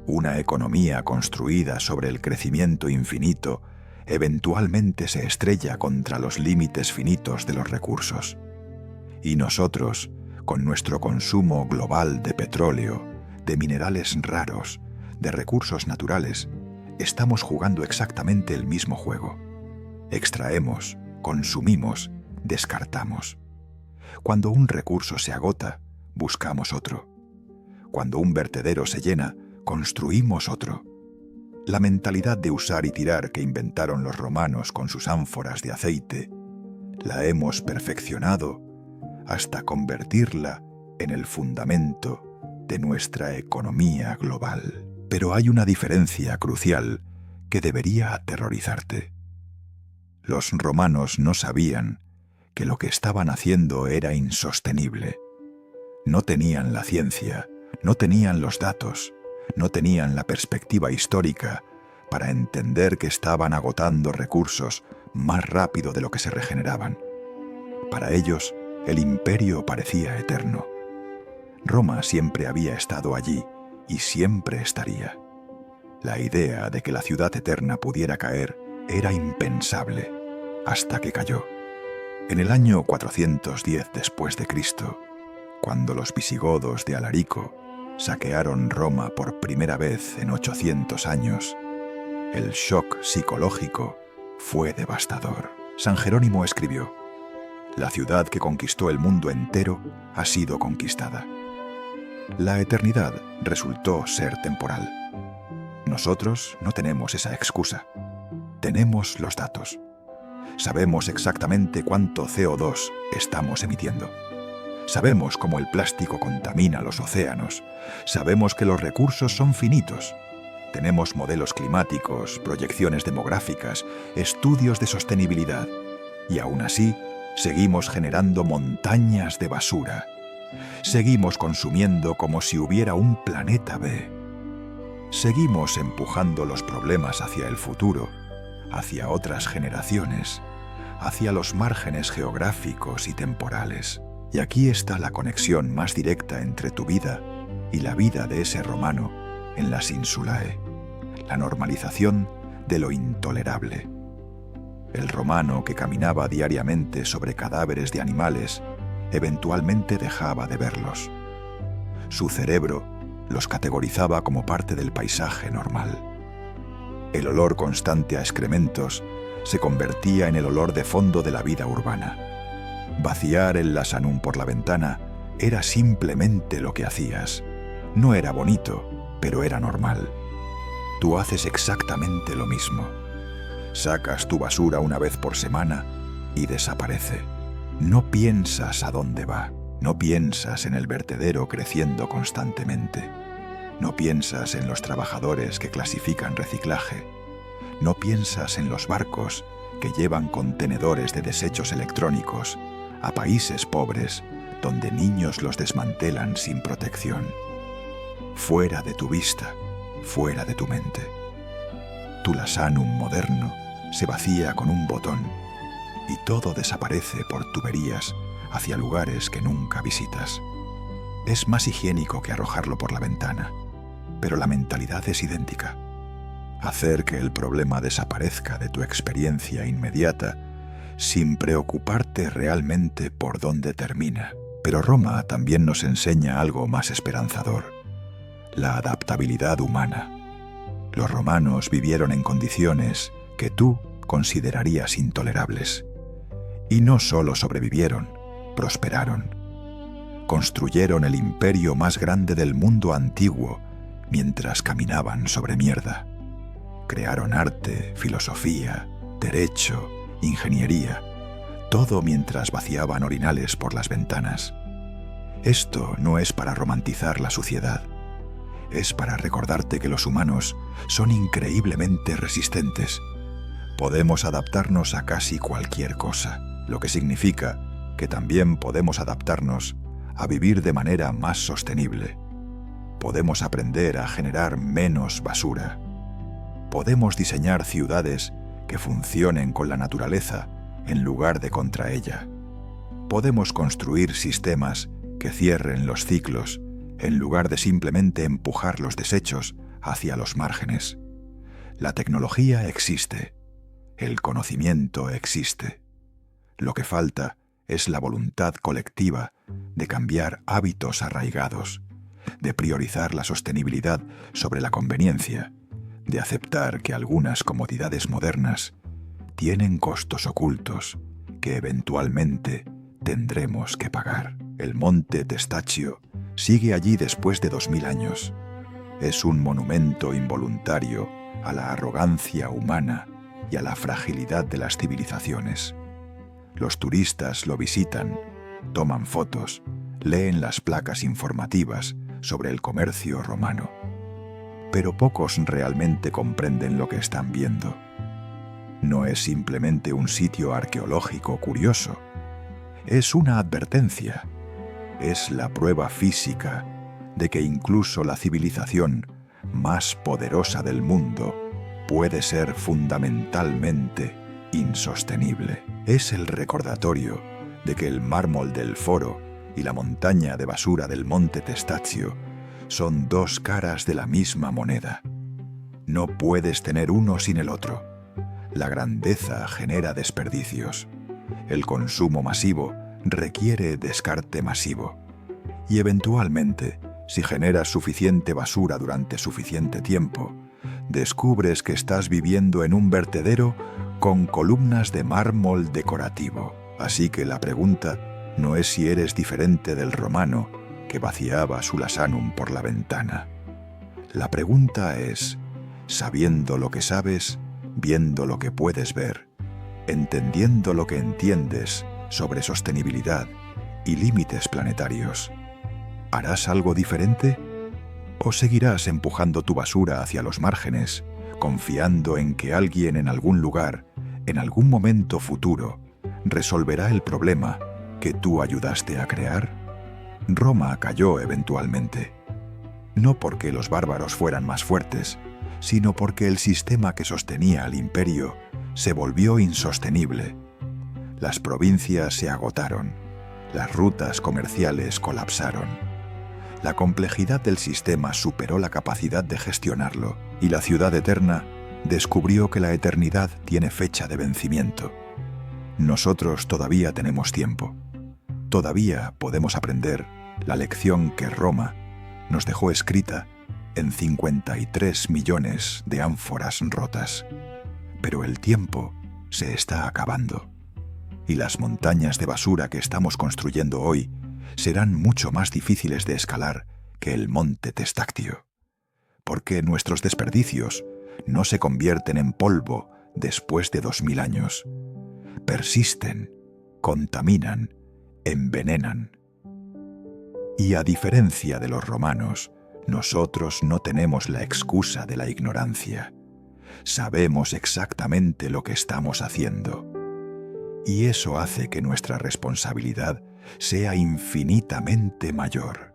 Una economía construida sobre el crecimiento infinito eventualmente se estrella contra los límites finitos de los recursos. Y nosotros, con nuestro consumo global de petróleo, de minerales raros, de recursos naturales, estamos jugando exactamente el mismo juego. Extraemos, consumimos, descartamos. Cuando un recurso se agota, buscamos otro. Cuando un vertedero se llena, construimos otro. La mentalidad de usar y tirar que inventaron los romanos con sus ánforas de aceite, la hemos perfeccionado hasta convertirla en el fundamento de nuestra economía global. Pero hay una diferencia crucial que debería aterrorizarte. Los romanos no sabían que lo que estaban haciendo era insostenible. No tenían la ciencia, no tenían los datos, no tenían la perspectiva histórica para entender que estaban agotando recursos más rápido de lo que se regeneraban. Para ellos, el imperio parecía eterno. Roma siempre había estado allí y siempre estaría. La idea de que la ciudad eterna pudiera caer era impensable, hasta que cayó. En el año 410 después de Cristo, cuando los visigodos de Alarico saquearon Roma por primera vez en 800 años, el shock psicológico fue devastador. San Jerónimo escribió: «La ciudad que conquistó el mundo entero ha sido conquistada». La eternidad resultó ser temporal. Nosotros no tenemos esa excusa. Tenemos los datos. Sabemos exactamente cuánto CO2 estamos emitiendo. Sabemos cómo el plástico contamina los océanos. Sabemos que los recursos son finitos. Tenemos modelos climáticos, proyecciones demográficas, estudios de sostenibilidad. Y aún así, seguimos generando montañas de basura. Seguimos consumiendo como si hubiera un planeta B. Seguimos empujando los problemas hacia el futuro, hacia otras generaciones, hacia los márgenes geográficos y temporales. Y aquí está la conexión más directa entre tu vida y la vida de ese romano en las Insulae, la normalización de lo intolerable. El romano que caminaba diariamente sobre cadáveres de animales eventualmente dejaba de verlos. Su cerebro los categorizaba como parte del paisaje normal. El olor constante a excrementos se convertía en el olor de fondo de la vida urbana. Vaciar el lasanum por la ventana era simplemente lo que hacías. No era bonito, pero era normal. Tú haces exactamente lo mismo. Sacas tu basura una vez por semana y desaparece. No piensas a dónde va. No piensas en el vertedero creciendo constantemente. No piensas en los trabajadores que clasifican reciclaje. No piensas en los barcos que llevan contenedores de desechos electrónicos a países pobres donde niños los desmantelan sin protección. Fuera de tu vista, fuera de tu mente. Tu lasanum moderno se vacía con un botón y todo desaparece por tuberías hacia lugares que nunca visitas. Es más higiénico que arrojarlo por la ventana, pero la mentalidad es idéntica. Hacer que el problema desaparezca de tu experiencia inmediata sin preocuparte realmente por dónde termina. Pero Roma también nos enseña algo más esperanzador: la adaptabilidad humana. Los romanos vivieron en condiciones que tú considerarías intolerables. Y no solo sobrevivieron, prosperaron. construyeron el imperio más grande del mundo antiguo mientras caminaban sobre mierda. Crearon arte, filosofía, derecho, ingeniería, todo mientras vaciaban orinales por las ventanas. Esto no es para romantizar la suciedad, es para recordarte que los humanos son increíblemente resistentes. Podemos adaptarnos a casi cualquier cosa, lo que significa que también podemos adaptarnos a vivir de manera más sostenible. Podemos aprender a generar menos basura. Podemos diseñar ciudades que funcionen con la naturaleza en lugar de contra ella. Podemos construir sistemas que cierren los ciclos en lugar de simplemente empujar los desechos hacia los márgenes. La tecnología existe. El conocimiento existe. Lo que falta es la voluntad colectiva de cambiar hábitos arraigados, de priorizar la sostenibilidad sobre la conveniencia, de aceptar que algunas comodidades modernas tienen costos ocultos que eventualmente tendremos que pagar. El monte Testaccio sigue allí después de 2000 años. Es un monumento involuntario a la arrogancia humana y a la fragilidad de las civilizaciones. Los turistas lo visitan, toman fotos, leen las placas informativas sobre el comercio romano. Pero pocos realmente comprenden lo que están viendo. No es simplemente un sitio arqueológico curioso. Es una advertencia. Es la prueba física de que incluso la civilización más poderosa del mundo puede ser fundamentalmente insostenible. Es el recordatorio de que el mármol del Foro y la montaña de basura del monte Testaccio son dos caras de la misma moneda. No puedes tener uno sin el otro. La grandeza genera desperdicios. El consumo masivo requiere descarte masivo. Y eventualmente, si generas suficiente basura durante suficiente tiempo, descubres que estás viviendo en un vertedero con columnas de mármol decorativo. Así que la pregunta no es si eres diferente del romano que vaciaba su lasanum por la ventana. La pregunta es, sabiendo lo que sabes, viendo lo que puedes ver, entendiendo lo que entiendes sobre sostenibilidad y límites planetarios, ¿harás algo diferente? ¿O seguirás empujando tu basura hacia los márgenes, confiando en que alguien en algún lugar, en algún momento futuro, resolverá el problema que tú ayudaste a crear? Roma cayó eventualmente. No porque los bárbaros fueran más fuertes, sino porque el sistema que sostenía al imperio se volvió insostenible. Las provincias se agotaron, las rutas comerciales colapsaron. La complejidad del sistema superó la capacidad de gestionarlo, y la ciudad eterna descubrió que la eternidad tiene fecha de vencimiento. Nosotros todavía tenemos tiempo. Todavía podemos aprender la lección que Roma nos dejó escrita en 53 millones de ánforas rotas. Pero el tiempo se está acabando, y las montañas de basura que estamos construyendo hoy serán mucho más difíciles de escalar que el monte Testaccio, porque nuestros desperdicios no se convierten en polvo después de 2000 años. Persisten, contaminan, envenenan. Y a diferencia de los romanos, nosotros no tenemos la excusa de la ignorancia. Sabemos exactamente lo que estamos haciendo. Y eso hace que nuestra responsabilidad sea infinitamente mayor.